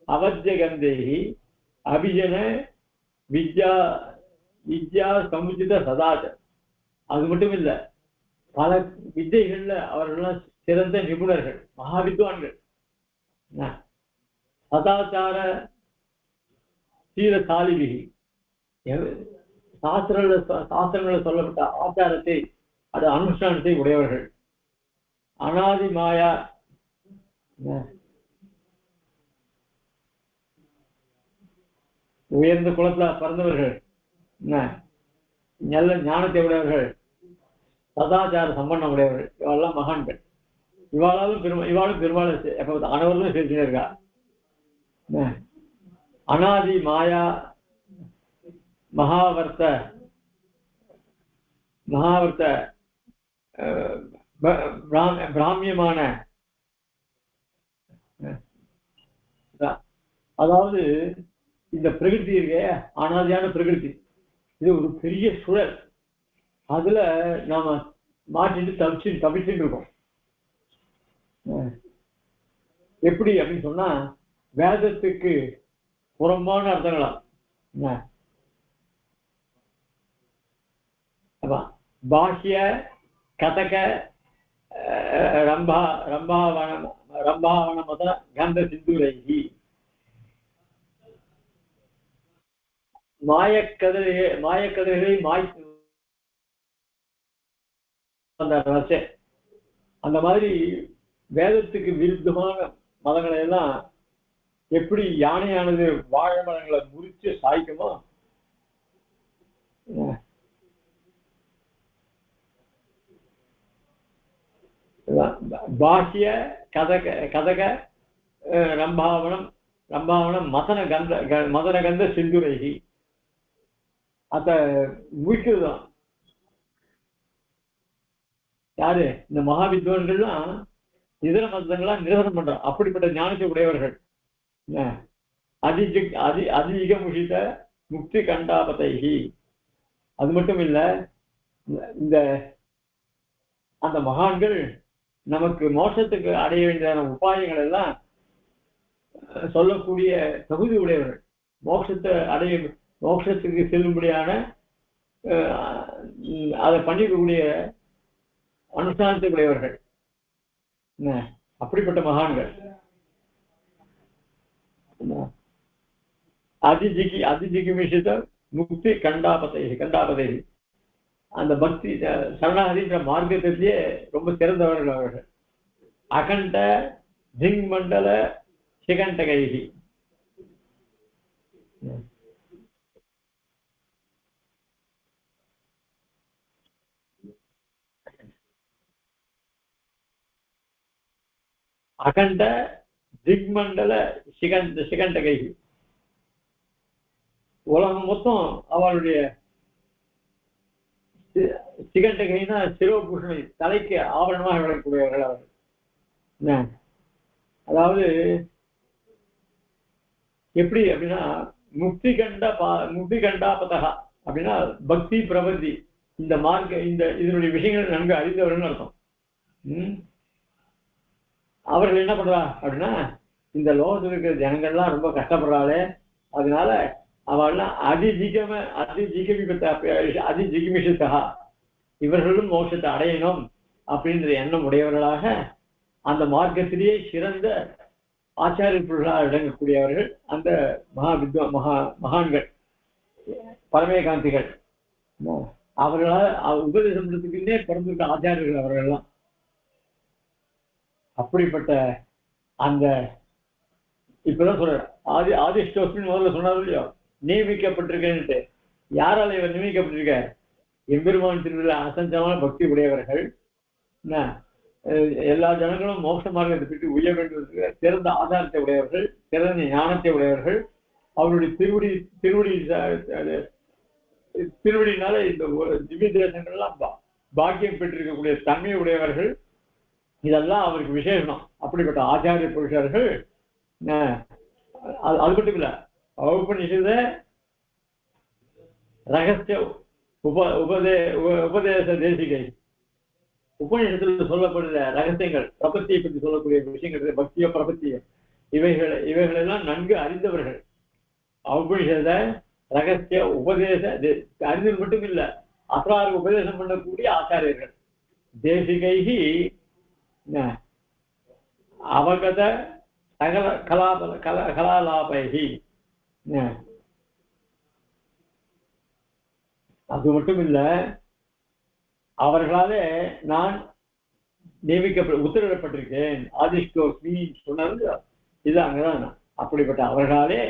அவத்தியகந்தேகி அபிஜன வித்யா வித்யா சமுச்சித சதாச்ச, அது மட்டும் இல்லை பல வித்தைகள்ல அவர்கள்லாம் சிறந்த நிபுணர்கள், மகாவித்வான்கள். சதாச்சார சீரசாலிபிகி, சாஸ்திரங்களில் சொல்லப்பட்ட ஆச்சாரத்தை அது அனுஷ்டானத்தை உடையவர்கள். அனாதி மாயா உயர்ந்த குலத்துல பிறந்தவர்கள், நல்ல ஞானத்தை உடையவர்கள், சதாச்சார சம்பந்தம் உடையவர்கள், இவாளெல்லாம் மகான்கள். இவாளும் பெருமாள் அனைவரும் சேர்த்துனே இருக்கா. அனாதி மாயா மகாவர்த்த பிராமியமான, அதாவது இந்த பிரகிருதி இருக்கே, அனாதியான பிரகிருதி, இது ஒரு பெரிய சுழல். அதுல நாம மாட்டிட்டு தவிச்சுட்டு இருக்கோம். எப்படி அப்படின்னு சொன்னா, வேதத்துக்கு புறம்பான அர்த்தங்களா பாஹ்ய கதக ரம்பாவன மத கந்த சிந்துரைகி, மாயக்கதிரை மாய்த்து அந்த மாதிரி வேதத்துக்கு விருத்தமான மதங்களை எல்லாம் எப்படி யானையானது வாழை மரங்களை முறிச்சு சாய்க்குமோ, பாஹ்ய கதக ரம்பாவனம் மதன கந்த சிந்துரைகி, அத முழிக்கிறதுதான் யாரு? இந்த மகாவித்வான்கள்லாம் இதர மதங்கள்லாம் நிரசனம் பண்றான். அப்படிப்பட்ட ஞானத்தை உடையவர்கள். அதிக முஷித முக்தி கண்டாபதைகி. அது மட்டும் இல்ல, இந்த அந்த மகான்கள் நமக்கு மோட்சத்துக்கு அடைய வேண்டியதான உபாயங்கள் எல்லாம் சொல்லக்கூடிய தகுதி உடையவர்கள். மோட்சத்துக்கு செல்லும்படியான அதை பண்ணிக்கக்கூடிய அனுஷ்டானத்தை உடையவர்கள். அப்படிப்பட்ட மகான்கள் அதிஜிகிமிஷித முக்தி கண்டாபதை அந்த பக்தி சரணாகதின்ற மார்க்கத்திலேயே ரொம்ப சிறந்தவர்கள் அவர்கள். அகண்ட திங் மண்டல சிகண்ட கைகி. அகண்ட திக்மண்டல சிகண்ட கைகி. உலகம் மொத்தம் அவளுடைய சிகண்டகைனா சிரோபூஷணை, தலைக்கு ஆபரணமாக விளக்கக்கூடியவர்கள் அவர்கள். அதாவது எப்படி அப்படின்னா, முக்தி கண்டாபதகா அப்படின்னா பக்தி பிரபத்தி, இந்த மார்க்க இதனுடைய விஷயங்கள் நன்கு அறிந்தவர்கள் அர்த்தம். அவர்கள் என்ன பண்றா அப்படின்னா, இந்த லோகத்தில் இருக்கிற ஜனங்கள்லாம் ரொம்ப கஷ்டப்படுறாளே, அதனால அவள்லாம் அதிஜிகமிஷத்தகா, இவர்களும் மோட்சத்தை அடையணும் அப்படின்ற எண்ணம் உடையவர்களாக அந்த மார்க்கத்திலேயே சிறந்த ஆச்சாரியர்களாக விளங்கக்கூடியவர்கள் அந்த மகான்கள், பரமேகாந்திகள். அவர்களால் உபதேசம் பண்றதுக்குன்னே பிறந்திருக்க ஆச்சாரியர்கள் அவர்கள்லாம். அப்படிப்பட்ட அந்த இப்பதான் சொல்ற ஆதிஷ்டோஸ்மின் முதல்ல சொன்னார் இல்லையோ, நியமிக்கப்பட்டிருக்கேன்ட்டு. யாரால இவர் நியமிக்கப்பட்டிருக்க? எம்பெருமான் திருவிழா அசஞ்சமான பக்தி உடையவர்கள், எல்லா ஜனங்களும் மோட்ச மார்க்கத்தை பற்றி உய வேண்டும் சிறந்த ஆதாரத்தை உடையவர்கள், சிறந்த ஞானத்தை உடையவர்கள். அவருடைய திருவடினால இந்த திவ்ய தேசங்கள்லாம் பாக்கியம் பெற்றிருக்கக்கூடிய தன்மை உடையவர்கள். இதெல்லாம் அவருக்கு விசேஷம். அப்படிப்பட்ட ஆச்சாரிய புருஷர்கள். அது மட்டும் இல்ல, உபநிஷத ரகசிய உபதேச தேசிகை, உபநிஷத்துல சொல்லப்படுற ரகசியங்கள், பிரபத்தியை பற்றி சொல்லக்கூடிய விஷயங்கள், பக்திய பிரபத்திய, இவைகளெல்லாம் நன்கு அறிந்தவர்கள். உபநிஷத ரகசிய உபதேச அறிந்தது மட்டும் இல்ல, அசாருக்கு உபதேசம் பண்ணக்கூடிய ஆச்சாரியர்கள். தேசிகைகி அவகத சகல கலாலாபைகி. அது மட்டும் இல்ல, அவர்களாலே நான் உத்தரவிடப்பட்டிருக்கேன். ஆதிஷ்டோஸ்மி சொன்னாரு, இது அங்கதான். அப்படிப்பட்ட அவர்களாலே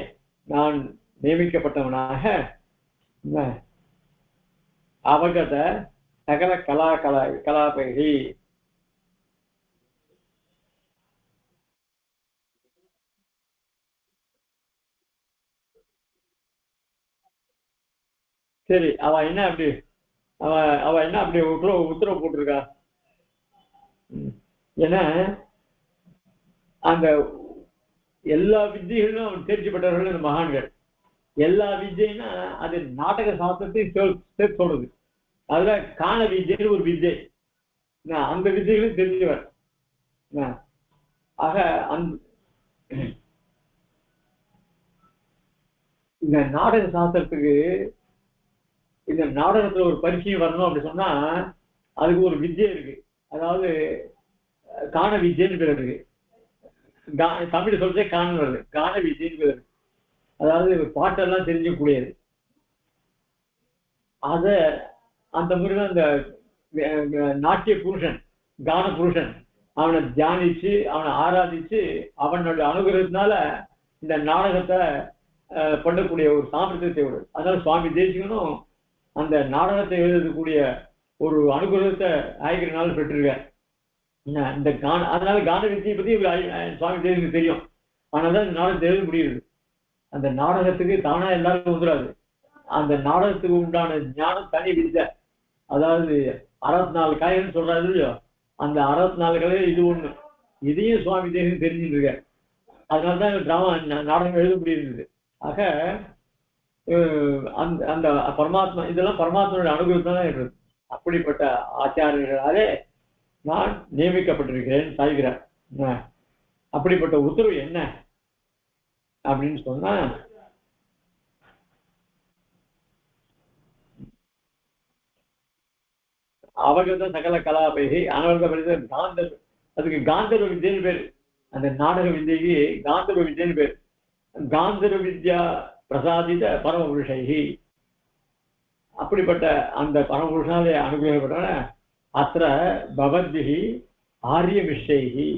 நான் நியமிக்கப்பட்டவனாக அவகத சகல கலாபகி சரி அவ என்ன அப்படி அவ அவ என்ன அப்படி உத்தரவு போட்டிருக்கா? ஏன்னா அந்த எல்லா வித்தியர்களும் அவன் தேர்ச்சி பெற்றவர்கள் இந்த மகான்கள். எல்லா வித்தியன்னா அது நாடக சாஸ்திரத்தையும் சேர்த்து சொல்றது. அதுல காண வித்தியன்னு ஒரு வித்தியை, அந்த வித்தியர்களும் தெரிஞ்சவர். ஆக இந்த நாடக சாஸ்திரத்துக்கு இந்த நாடகத்துல ஒரு பரிச்சயம் வரணும் அப்படி சொன்னா அதுக்கு ஒரு வித்தியை இருக்கு. அதாவது காண வித்தியன்னு பேர் இருக்கு. தமிழ் சொல்றதே காண வருது, காண வித்தியன்னு பேர் இருக்கு. அதாவது பாட்டெல்லாம் தெரிஞ்சக்கூடியது. அத அந்த முறையில் அந்த நாட்டிய புருஷன், கான புருஷன் அவனை தியானிச்சு அவனை ஆராதிச்சு அவனோட அனுகிரகத்தினால இந்த நாடகத்தை பண்ணக்கூடிய ஒரு சாமர்த்தியத்தை விடு. அதனால சுவாமி தேசிகனும் அந்த நாடகத்தை எழுதக்கூடிய ஒரு அனுகிரகத்தை ஆயிரநாள் பெற்றிருக்கார். இந்த அதனால கான வித்தியை பத்தி சுவாமி தேசிக்கு தெரியும். ஆனால்தான் இந்த நாடகத்தை எழுத முடியுது. அந்த நாடகத்துக்கு தானா எல்லாருக்கும் வந்துடாது. அந்த நாடகத்துக்கு உண்டான ஞானம் தனி வித்தை. அதாவது 64 காய்கள்னு சொல்றாரு இல்லையோ, அந்த 64 கலையில இது ஒண்ணு. இதையும் சுவாமி தேசிகன் தெரிஞ்சுட்டு இருக்காரு. அதனாலதான் டிராமா நாடகம் எழுத முடியிருந்தது. ஆக அந்த அந்த பரமாத்மா இதெல்லாம் பரமாத்மாவுடைய அனுகிரகத்தான் இருக்குது. அப்படிப்பட்ட ஆச்சாரியர்களாலே நான் நியமிக்கப்பட்டிருக்கிறேன் சாய்கிறார். அப்படிப்பட்ட உத்தரவு என்ன அப்படின்னு சொன்னா, அவகத சகல கலாபகி அனவர்த காந்தர், அதுக்கு காந்தர்வ வித்யன்னு பேரு. அந்த நாடக வித்யக்கு காந்தர்வ வித்யன்னு பேரு. காந்தர்வ வித்யா பிரசாதித பரமபுருஷை. அப்படிப்பட்ட அந்த பரமபுருஷனாலே அனுகிரகப்பட்டன அத்திர பவத்பிஹி ஆரிய மிஷைஹி,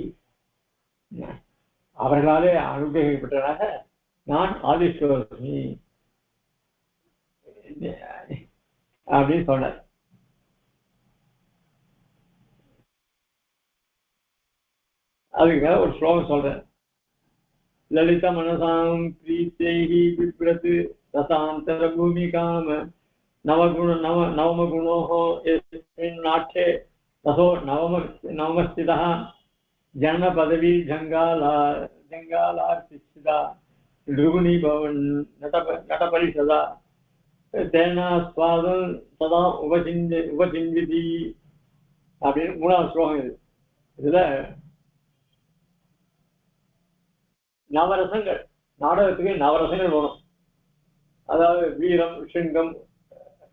அவர்களாலே அனுகிரகிக்கப்பட்டதாக நான் ஆதிஸ்வரமி அப்படின்னு சொன்னார். அதுக்கு ஒரு ஸ்லோகம் சொல்றேன். லலித மனசாம் பிரீத்தைஹி விப்ரத் ரசாந்தர பூமிகாம நவகுண நவமகுணோஹோ யஸ்மின் நாட்யே ததோ நவமஸ்திதः ஜன பதவி ஜங்காலார்த்திதா ருகுணி பவன் நடபரிஷதா தேனா ஸ்வாதம் சதா உபசிந்திதி அப்படின்னு 3வது ஸ்லோகம் இது. இதுல நவரசங்கள், நாடகத்துக்கு நவரசங்கள் வேணும். அதாவது வீரம், சிங்கம்,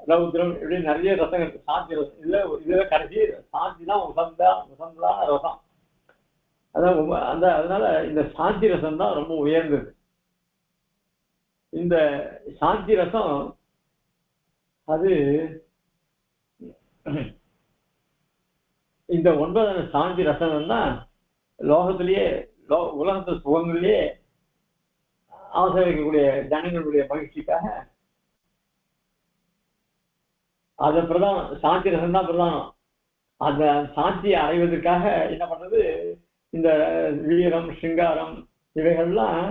ரௌத்ரம், இப்படி நிறைய ரசங்கள். சாந்தி ரசம் இதுல கடைசி சாந்தி தான் உசந்தான ரசம். அதான் அதனால இந்த சாந்தி ரசம் தான் ரொம்ப உயர்ந்தது. இந்த சாந்தி ரசம் அது இந்த 9 சாந்தி ரசம் தான் லோகத்திலேயே உலகத்து சுகங்களிலேயே ஆசிரியக்கூடிய ஜனங்களுடைய மகிழ்ச்சிக்காக அது பிரதானம். சாந்தி ரசம் தான் பிரதானம். அந்த சாந்தியை அடைவதற்காக என்ன பண்றது, இந்த வீரம், சிங்காரம் இவைகள்லாம்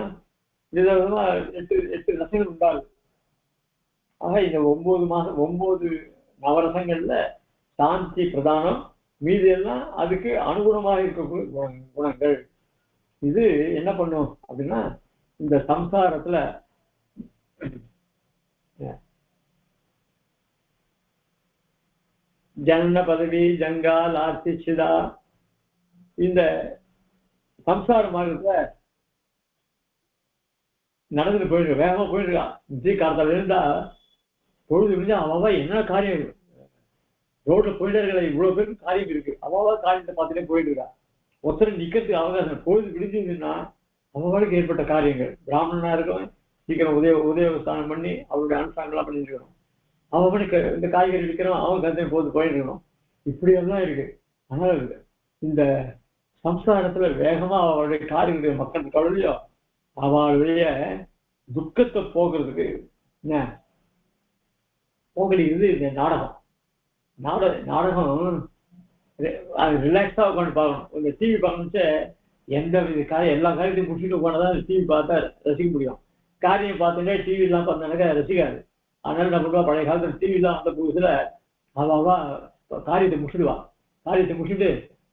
விதவிதமா 8 ரசங்கள் உண்டாகும். ஆக இந்த 9 நவரசங்கள்ல சாந்தி பிரதானம். மீதி எல்லாம் அதுக்கு அனுகுணமாக இருக்கக்கூடிய குணங்கள். இது என்ன பண்ணும் அப்படின்னா, இந்த சம்சாரத்துல ஜன்ன பதவி ஜங்கால் ஆர்த்திச்சிதா, இந்த சம்சார மார்க்கத்துல நடந்துட்டு போயிட்டு வேகமா போயிட்டு காலத்தால இருந்தா பொழுது முடிஞ்சா அவாவா என்ன காரியம் ரோட்ல போயிட்டே இருக்கா, இவ்வளவு பேருக்கு காரியம் இருக்கு, அவாவா காரியத்தை பார்த்துட்டே போயிட்டு இருக்கா. ஒருத்தர் நிக்கிறதுக்கு அவகாசம். பொழுது விடிஞ்சதுன்னா அவங்களுக்கு ஏற்பட்ட காரியங்கள், பிராமணனா இருக்கும் சீக்கிரம் உதயஸ்தானம் பண்ணி அவருடைய அனுஷ்டானங்கள்லாம் பண்ணிட்டு இருக்கணும். அவனுக்கு இந்த காய்கறி விற்கிறோம், அவன் கந்தை போது போயிட்டு இருக்கணும். இப்படியெல்லாம் இருக்கு. ஆனால் இந்த சம்சாரத்துல வேகமா அவருடைய காரியங்கள் மக்கள் கவலையோ அவளுடைய துக்கத்தை போக்குறதுக்கு என்ன போகலிங்கிறது இந்த நாடகம். நாடகம் ரிலாக்ஸா உட்காந்து பார்க்கணும். இந்த டிவி பார்க்கணுச்சு எந்த எல்லா காரியத்தையும் முடிச்சுட்டு உட்காந்துதான் டிவி பார்த்தா ரசிக்க முடியும். காரியம் பார்த்துட்டே டிவி எல்லாம் பார்த்தானாக்கா ரசிக்காது. அதனால என்ன பண்ணுவா, பழைய காலத்துல டிவி எல்லாம் அந்த புதுசுல அவாவா காரியத்தை முடிச்சுடுவா. காரியத்தை முடிச்சுட்டு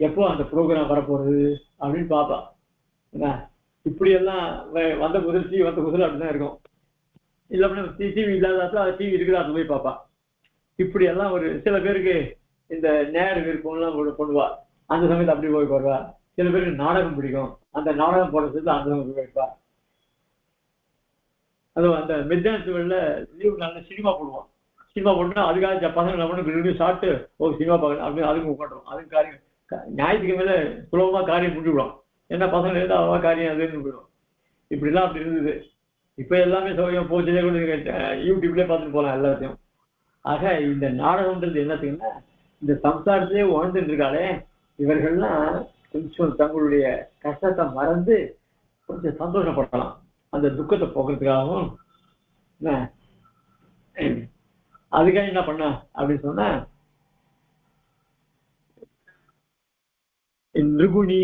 எப்போ அந்த ப்ரோக்ராம் வரப்போறது அப்படின்னு பார்ப்பா. என்ன இப்படியெல்லாம் வந்த புதுசு டிவி வந்த புதுசுல அப்படிதான் இருக்கும். இல்லைன்னா டிவி இல்லாத டிவி இருக்குதா அது போய் பார்ப்பா. இப்படி எல்லாம் ஒரு சில பேருக்கு இந்த நேர விருப்பம்லாம் பண்ணுவா, அந்த சமயத்தை அப்படி போய் போடுவா. சில பேருக்கு நாடகம் பிடிக்கும், அந்த நாடகம் போடுறது அந்த சமயத்தை போயிருப்பா. அதுவும் அந்த மிட்நைட்ல லீவு நல்ல சினிமா போடுவோம். சினிமா போட்டோம்னா அதுக்காக பசங்க என்ன பண்ணி சாப்பிட்டு சினிமா பார்க்கணும் அப்படின்னு அதுக்கு உட்காந்துரும். அதுக்கு காரியம் ஞாயிற்றுக்கு மேல சுலபமா காரியம் முடிஞ்சுவிடும். ஏன்னா பசங்க இருந்தா அவ்வளவா காரியம் அதுன்னு போயிடும். இப்படிலாம் அப்படி இருந்தது. இப்ப எல்லாமே சௌகரியம் போச்சுலே கூட யூடியூப்லயே பார்த்துட்டு போகலாம் எல்லாத்தையும். ஆக இந்த நாடகம்ன்றது என்னத்துக்குன்னா, இந்த சம்சாரத்திலே வாழ்ந்துட்டு இருக்காளே இவர்கள்லாம் கொஞ்சம் தங்களுடைய கஷ்டத்தை மறந்து கொஞ்சம் சந்தோஷப்படலாம். அந்த துக்கத்தை போக்குறதுக்காகவும் அதுக்காக என்ன பண்ண அப்படின்னு சொன்னா, நிருகுணி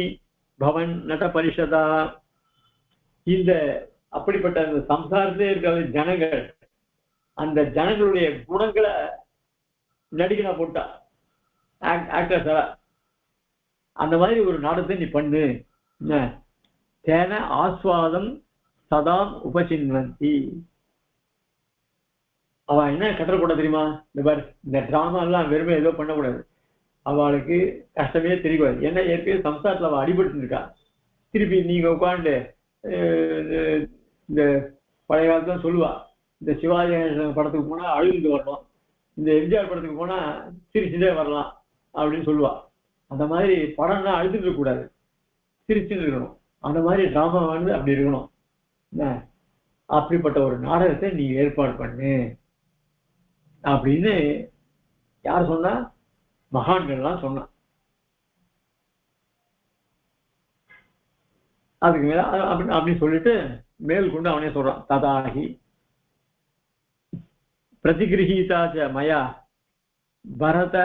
பவன் நட பரிஷதா, இந்த அப்படிப்பட்ட அந்த சம்சாரத்திலே இருக்கிற ஜனங்கள், அந்த ஜனங்களுடைய குணங்களை நடிகனா போட்டா ஆக்டர்ஸா, அந்த மாதிரி ஒரு நாடகத்தை நீ பண்ணு. தேன ஆஸ்வாதம் சதாம் உபசின்வந்தி. அவ என்ன கட்டக்கூட தெரியுமா, இந்த பாரு இந்த டிராமா எல்லாம் வெறுமை ஏதோ பண்ணக்கூடாது. அவளுக்கு கஷ்டமே தெரியக்கூடாது. ஏன்னா ஏற்கனவே சம்சாரத்துல அவள் அடிபட்டு இருக்கா. திருப்பி நீங்க உட்காந்து இந்த பழைய காலத்துல சொல்லுவா, இந்த சிவாஜி படத்துக்கு போனா அழுதுட்டு வரலாம், இந்த எம்ஜிஆர் படத்துக்கு போனா சிரிச்சுட்டே வரலாம் அப்படின்னு சொல்லுவா. அந்த மாதிரி படம்னா அழுதுட்டு இருக்க கூடாது, சிரிச்சுட்டு இருக்கணும். அந்த மாதிரி டிராமா வந்து அப்படி இருக்கணும். அப்படிப்பட்ட ஒரு நாடகத்தை நீ ஏற்பாடு பண்ணு அப்படின்னு யார் சொன்னா, மகான்கள்லாம் சொன்னா. அதுக்கு மேல அப்படின்னு சொல்லிட்டு மேல் கொண்டு அவனே சொல்றான், ததாகி பிரதிகிரஹீதாச்ச மயா பரத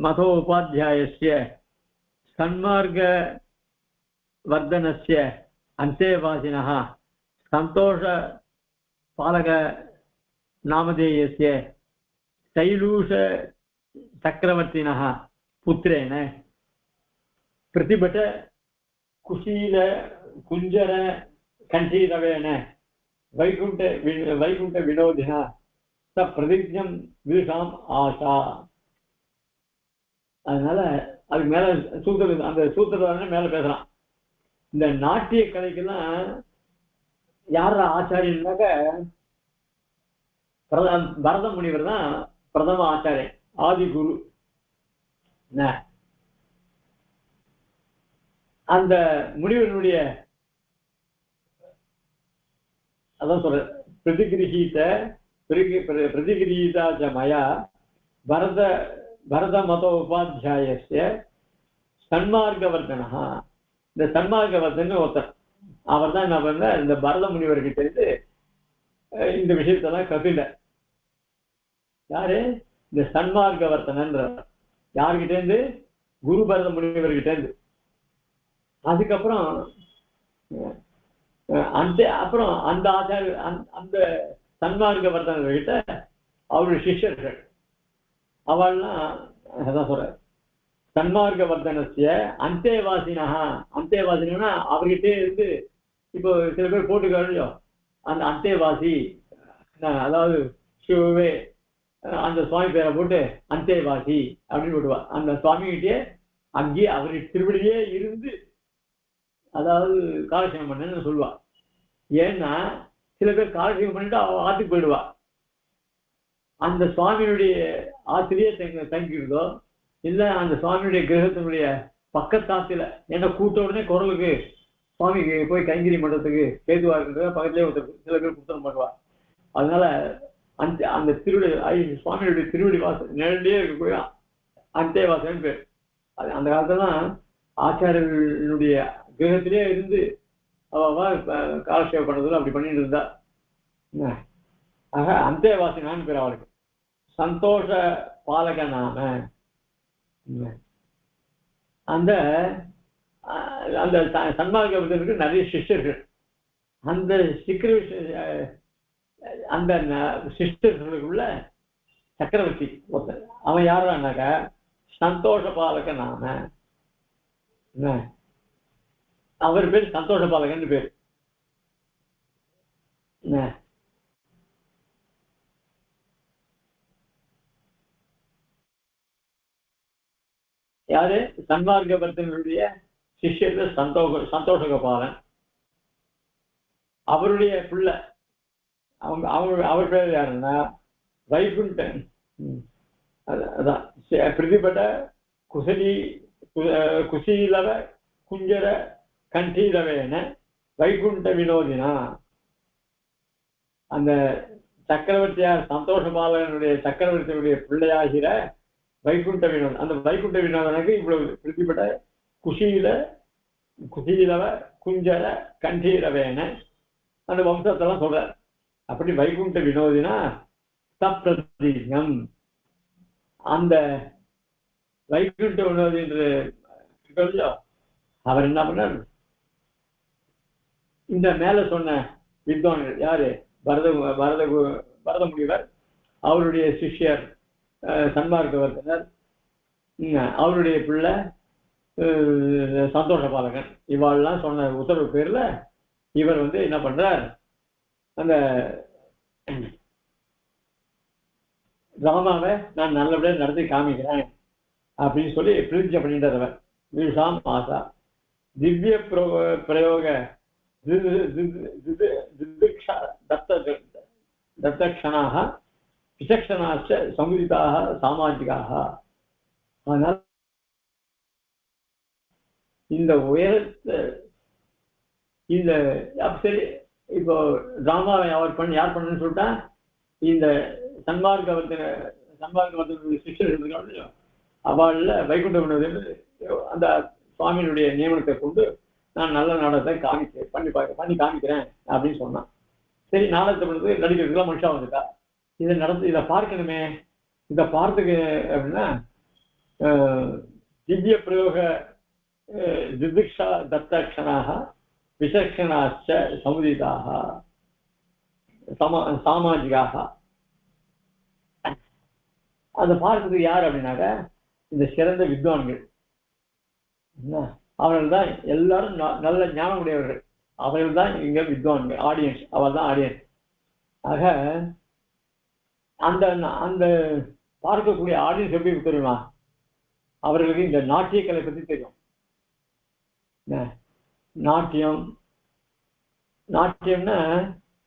மதோபாத்தியாயஸ்ய சன்மார்க வர்தனஸ்ய அந்தேவாசினஹ சந்தோஷ பாலக நாமதேயஸ்ய தைலூஷ சக்கரவர்த்தினஹ புத்திரேன பிரதிபட்ட குஷீல குஞ்சர கண்டீரவேன வைகுண்ட வினோதினா ச பிரதிஜம் வீஷாம் ஆஷா. அதனால அதுக்கு மேல அந்த சூத்திரதாரனே மேல பேசலாம். இந்த நாட்டிய கலைக்கெல்லாம் யார ஆச்சாரியன்னாக்க பரத முனிவர் தான் பிரதம ஆச்சாரியன், ஆதி குரு. அந்த முனிவனுடைய அதான் சொல்ற பிரதிகிரீதா மயா பரத மத உபாத்தியாயஸ்ய சன்மார்க்கவர்தனா. இந்த சன்மார்க்கவர்தன் ஒருத்தர், அவர் தான் என்ன பண்ண, இந்த பரத முனிவர்கிட்ட இருந்து இந்த விஷயத்தெல்லாம் கபில. யாரு? இந்த சன்மார்க்கவர்த்தனன்ற யாருகிட்ட இருந்து? குரு பரத முனிவர்கிட்ட இருந்து. அதுக்கப்புறம் அந்த ஆச்சாரிய அந்த சன்மார்க்கவர்த்தனர்கிட்ட அவருடைய சிஷ்யர்கள் அவள்லாம் அதான் சொல்ற சன்மார்க்கவர்தனஸ்ய அந்தேவாசினா. அந்தேவாசினா அவர்கிட்டே இருந்து இப்போ சில பேர் போட்டுக்காரோ அந்த அந்தேவாசி, அதாவது சிவவே அந்த சுவாமி பேரை போட்டு அந்தேவாசி அப்படின்னு போட்டுவா. அந்த சுவாமிகிட்டே அங்கேயே அவருடைய திருவிழியே இருந்து அதாவது காலட்சேபம் பண்ணு சொல்லுவா. ஏன்னா சில பேர் காலட்சேபம் பண்ணிட்டு அவ ஆத்துக்கு போயிடுவா. அந்த சுவாமியுடைய ஆத்திலேயே தங்கிடுதோ இல்ல அந்த சுவாமியுடைய கிரகத்தினுடைய பக்கத்தாத்துல, ஏன்னா கூட்ட உடனே குரலுக்கு சுவாமிக்கு போய் கைங்கரி மண்டலத்துக்கு கேதுவா இருக்கின்ற பக்கத்திலே ஒருத்தர் சில பேர் குத்தம் பண்ணுவா. அதனால அந்த திருவிழி சுவாமியுடைய திருவிழி வாசல் நேரடியே இருக்கக்கூடிய அந்தேவாசன் பேர். அந்த காலத்துலாம் ஆச்சாரியர்களுடைய கிரகத்திலே இருந்து அவ காலட்சேபம் பண்றதுல அப்படி பண்ணிட்டு இருந்தா. என்ன? ஆக அந்தேவாசினான்னு பேர் அவளுக்கு. சந்தோஷ பாலக நாம. என்ன? அந்த அந்த சன்மார்க்கத்திற்கு நிறைய சிஷ்யர்கள். அந்த சிக்கிர அந்த சிஷ்யர்களுக்குள்ள சக்கரவர்த்தி ஒருத்தன். அவன் யாருன்னாக்கா சந்தோஷ பாலக நாம. என்ன? அவர் பேர் சந்தோஷ பாலகன்னு பேர். என்ன? யாரு? சன்மார்க்கவர்த்தனுடைய சிஷ்யர்கள் சந்தோஷ கோபாலன். அவருடைய பிள்ளை அவர் பேர் யாருன்னா வைகுண்டன். அதான் பிரதிபட குசலி குசீலவ குஞ்சர கண்டீரவேன வைகுண்ட வினோதினா. அந்த சக்கரவர்த்தியார் சந்தோஷபாலனுடைய சக்கரவர்த்தியுடைய பிள்ளையாகிற வைகுண்ட வினோதன். அந்த வைகுண்ட வினோதனுக்கு இவ்வளவு பிரதிபட குசீலவ குஞ்சர கண்டீரவேன அந்த வம்சத்தெல்லாம் சொல்றார். அப்படி வைகுண்ட வினோதினா சப்ரதீகம். அந்த வைகுண்ட வினோதி என்று அவர் என்ன பண்ணார்? இந்த மேல சொன்ன வித்வான்கள் யாரு? பரத முனிவர், அவருடைய சிஷ்யர் சன்மார்க்கவர்த்தனர், அவருடைய பிள்ளை சந்தோஷ பாலகன், இவாள்லாம் சொன்ன உத்தரவு பேர்ல இவர் என்ன பண்றார்? அந்த ராமாவை நான் நல்லபடியாக நடத்தி காமிக்கிறேன் அப்படின்னு சொல்லி பிரதிஜை பண்ணிட்டார். விஷாம் ஆசா திவ்ய பிரயோக தத்தக்ஷணாக விசக்ஷணாச்ச சமுதிதாக சாமாஜிகாக. அதனால இந்த உயரத்தை இந்த சரி இப்போ ராமாவை யார் பண்ணுன்னு சொல்லிட்டா இந்த சன்மார்க்கவர்த்தனுடைய சிஷ்யர்கள் இருக்காங்க, அவள்ல வைகுண்ட வினோதன் அந்த சுவாமியினுடைய நியமனத்தை கொண்டு நான் நல்ல நாடகத்தை பண்ணி காமிக்கிறேன் அப்படின்னு சொன்னான். சரி, நாடகத்தை பண்ணது நடிக்கிறதுக்குலாம் மனுஷா வந்துட்டா. இதை பார்க்கணுமே. இதை பார்த்துக்கு அப்படின்னா திவ்ய பிரயோக திதிக்ஷா தத்தக்ஷணாக விசக்ஷணாச்ச சமுதிதாக சாமாஜிகாக. அதை பார்க்கறது யார் அப்படின்னாக்க இந்த சிறந்த வித்வான்கள். அவர்கள் தான் எல்லாரும் நல்ல ஞானம் உடையவர்கள். அவர்கள் தான் இங்க வித்வான்கள், ஆடியன்ஸ். அவள் தான் ஆடியன்ஸ். ஆக அந்த அந்த பார்க்கக்கூடிய ஆடியன்ஸ் எப்படி தெரியுமா? அவர்களுக்கு இந்த நாட்டிய கலை பற்றி தெரியும். நாட்டியம்னா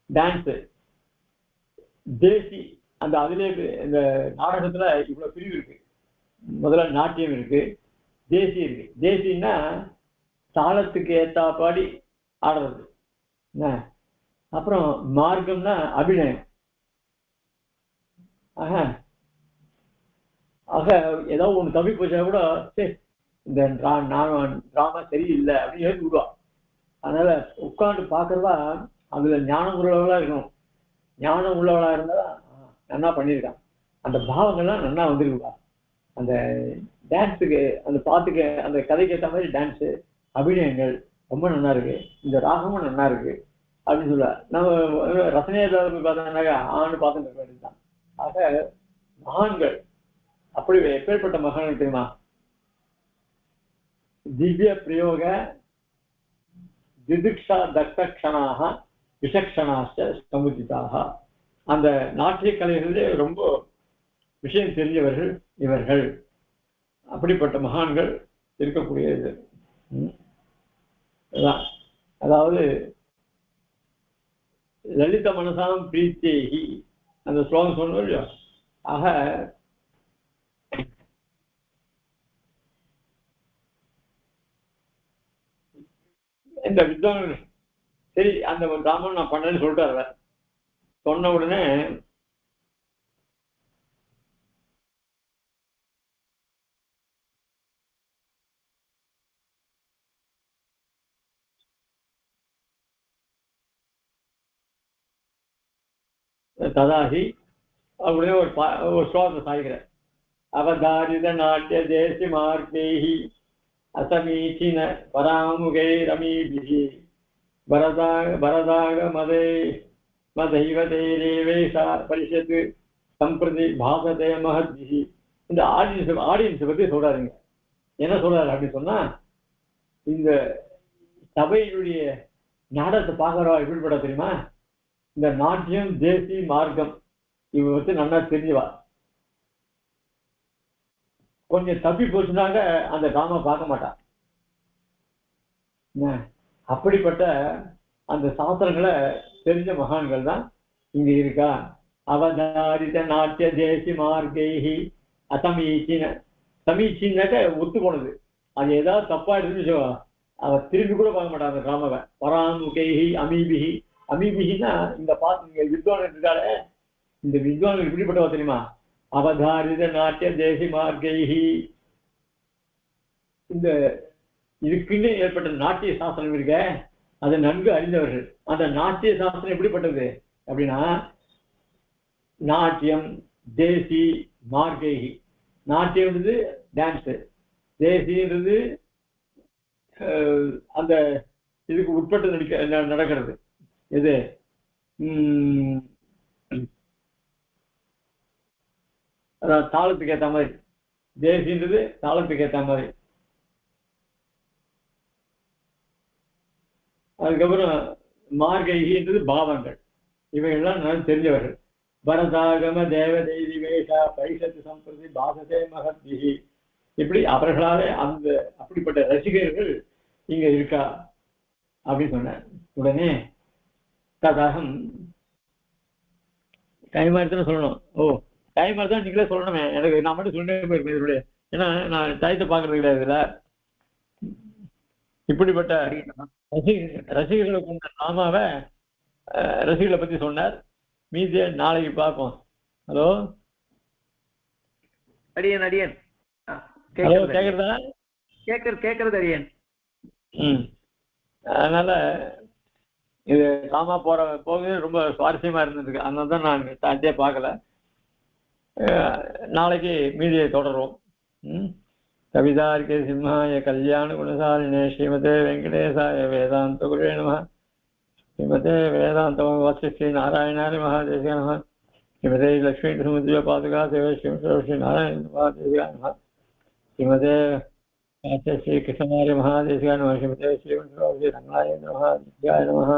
டான்ஸ், தேசி. அந்த அதுல இந்த நாடகத்துல இவ்வளவு பிரிவு இருக்கு. முதல்ல நாட்டியம் இருக்கு, தேசி இருக்கு. தேசின்னா தாளத்துக்கு ஏத்தாப்பாடி ஆடுறது. அப்புறம் மார்க்கம்னா அபிநயம். ஆக ஏதாவது ஒண்ணு தப்பி போச்சா கூட சரி இந்த டிராமா சரியில்லை அப்படின்னு எழுதி விடுவா. அதனால உட்காந்து பார்க்கறதா அதுல ஞானம் உள்ளவளா இருக்கணும். ஞானம் உள்ளவளா இருந்தா நல்லா பண்ணியிருக்கான். அந்த பாவங்கள்லாம் நல்லா வந்துருக்கா. அந்த டான்ஸுக்கு, அந்த பாட்டுக்கு, அந்த கதைக்கு ஏற்ற மாதிரி டான்ஸு, அபிநயங்கள் ரொம்ப நல்லா இருக்கு, இந்த ராகமும் நல்லா இருக்கு அப்படின்னு சொல்ல. நம்ம ரசனையை பார்த்தோம்னாக்கா பார்த்துட்டு இருக்க வேண்டியதுதான். ஆக மகான்கள் அப்படி எப்பேற்பட்ட மகான்கள் தெரியுமா? திவ்ய பிரயோக திதிக்ஷா தத்தக்ஷணாக விசக்ஷணாச்ச சமுதிதாக. அந்த நாட்டிய கலைகளிலே ரொம்ப விஷயம் தெரிஞ்சவர்கள் இவர்கள். அப்படிப்பட்ட மகான்கள் இருக்கக்கூடியது. அதாவது லலித மனசாம் பிரீத்தேகி அந்த ஸ்லோகம் சொன்னோம் இல்லையோ. ஆக இந்த வித்வான் சரி அந்த ராமன் நான் பண்ணேன்னு சொல்லிட்டாரு. சொன்ன உடனே ததாகி அப்படியே ஒரு ஸ்லோகத்தை சாய்கிறார். அவதாரித நாட்டிய தேசி மார்க்கேஹி அசமீச்சின பராமுகை ரமீபிஹி வரதாக மதைவதேரேவே பரிஷத்து சம்பிரதி பாசதே மகத்பிஹி. இந்த ஆடியன்ஸை பத்தி சொல்றாருங்க. என்ன சொல்றாரு அப்படின்னு சொன்னா, இந்த சபையினுடைய நாடகத்தை பார்க்கறவா எப்படிப்பட தெரியுமா? இந்த நாட்டியம் தேசி மார்க்கம் இவ வந்து நல்லா தெரிஞ்சவா. கொஞ்சம் தப்பி போச்சுனாங்க அந்த டிராமா பார்க்க மாட்டான். அப்படிப்பட்ட அந்த சாஸ்திரங்களை தெரிஞ்ச மகான்கள் தான் இங்க இருக்கா. அவதாரித நாட்டிய தேசி மார்க்கேஹி அசமீச்சின. சமீச்சின்னாக்க ஒத்து போனது. அது ஏதாவது தப்பா இருந்துச்சு அவ திரும்பி கூட பார்க்க மாட்டான் அந்த டிராமாவை. பராமுகைஹி அமீபிஹி. அமீபிஹின்னா இந்த இங்க வித்வான் இருக்காளே, இந்த வித்வான் எப்படிப்பட்டவா தெரியுமா? அவதாரித நாட்டிய தேசி மார்க்கைஹி. இந்த இதுக்குன்னு ஏற்பட்ட நாட்டிய சாஸ்திரம் இருக்க, அதை நன்கு அறிந்தவர்கள். அந்த நாட்டிய சாஸ்திரம் எப்படிப்பட்டது அப்படின்னா, நாட்டியம் தேசி மார்க்கைஹி. நாட்டியம்ன்றது டான்ஸ், தேசின்றது அந்த இதுக்கு உட்பட்டு நடக்கிறது. இது தாளத்துக்கு ஏற்ற மாதிரி. தேசின்றது தாளத்துக்கு ஏற்ற மாதிரி. அதுக்கப்புறம் மார்கைன்றது பாவங்கள். இவைகள்லாம் நான் தெரிஞ்சவர்கள். பரதாகம தேவதேவி வேஷா பரிஷத்து சம்பிரதி பாசதே மகத்பிஹி. இப்படி அவர்களாலே அந்த அப்படிப்பட்ட ரசிகர்கள் இங்க இருக்கா அப்படின்னு சொன்னார். உடனே ததாகம் டைம் ஆயிடுச்சுன்னு சொல்லணும். ஓ டைம் ஆயிடுதான் நீங்களே சொல்லணுமே. எனக்கு நான் மட்டும் சொல்லிட்டே போயிருப்பேன் இதனுடைய. ஏன்னா நான் டயத்தை பார்க்கறது கிடையாது. இதுல இப்படிப்பட்ட ரசிகர்களை கொண்ட நாமாவை ரசிகர்களை பத்தி சொன்னார். மீதியை நாளைக்கு பார்ப்போம். ஹலோ அடியன் அடியன் ஹலோ கேக்குறதா? கேக்குறது அடியன். அதனால இது காமா போக ரொம்ப சுவாரஸ்யமா இருந்ததுக்கு அதனால தான் நான் தாண்டியே பார்க்கல. நாளைக்கு மீதியை தொடரும். கவிதார்க்கே சிம்ஹாய கல்யாண குணசாலினே ஸ்ரீமதே வெங்கடேசாய வேதாந்த குருவே நமः. ஸ்ரீமதே வேதாந்த வசிஷ்டி நாராயணாரி மகாதேசிகாய நமः. ஸ்ரீமதே லட்சுமி திருமதிய பாதுகா சேவை ஸ்ரீ நாராயண மகாதேசிகாய நமः. ஸ்ரீமதே श्री कृष्णमार्य महादेशिकाय नमः. श्रीमते श्री रंगनाय नमः.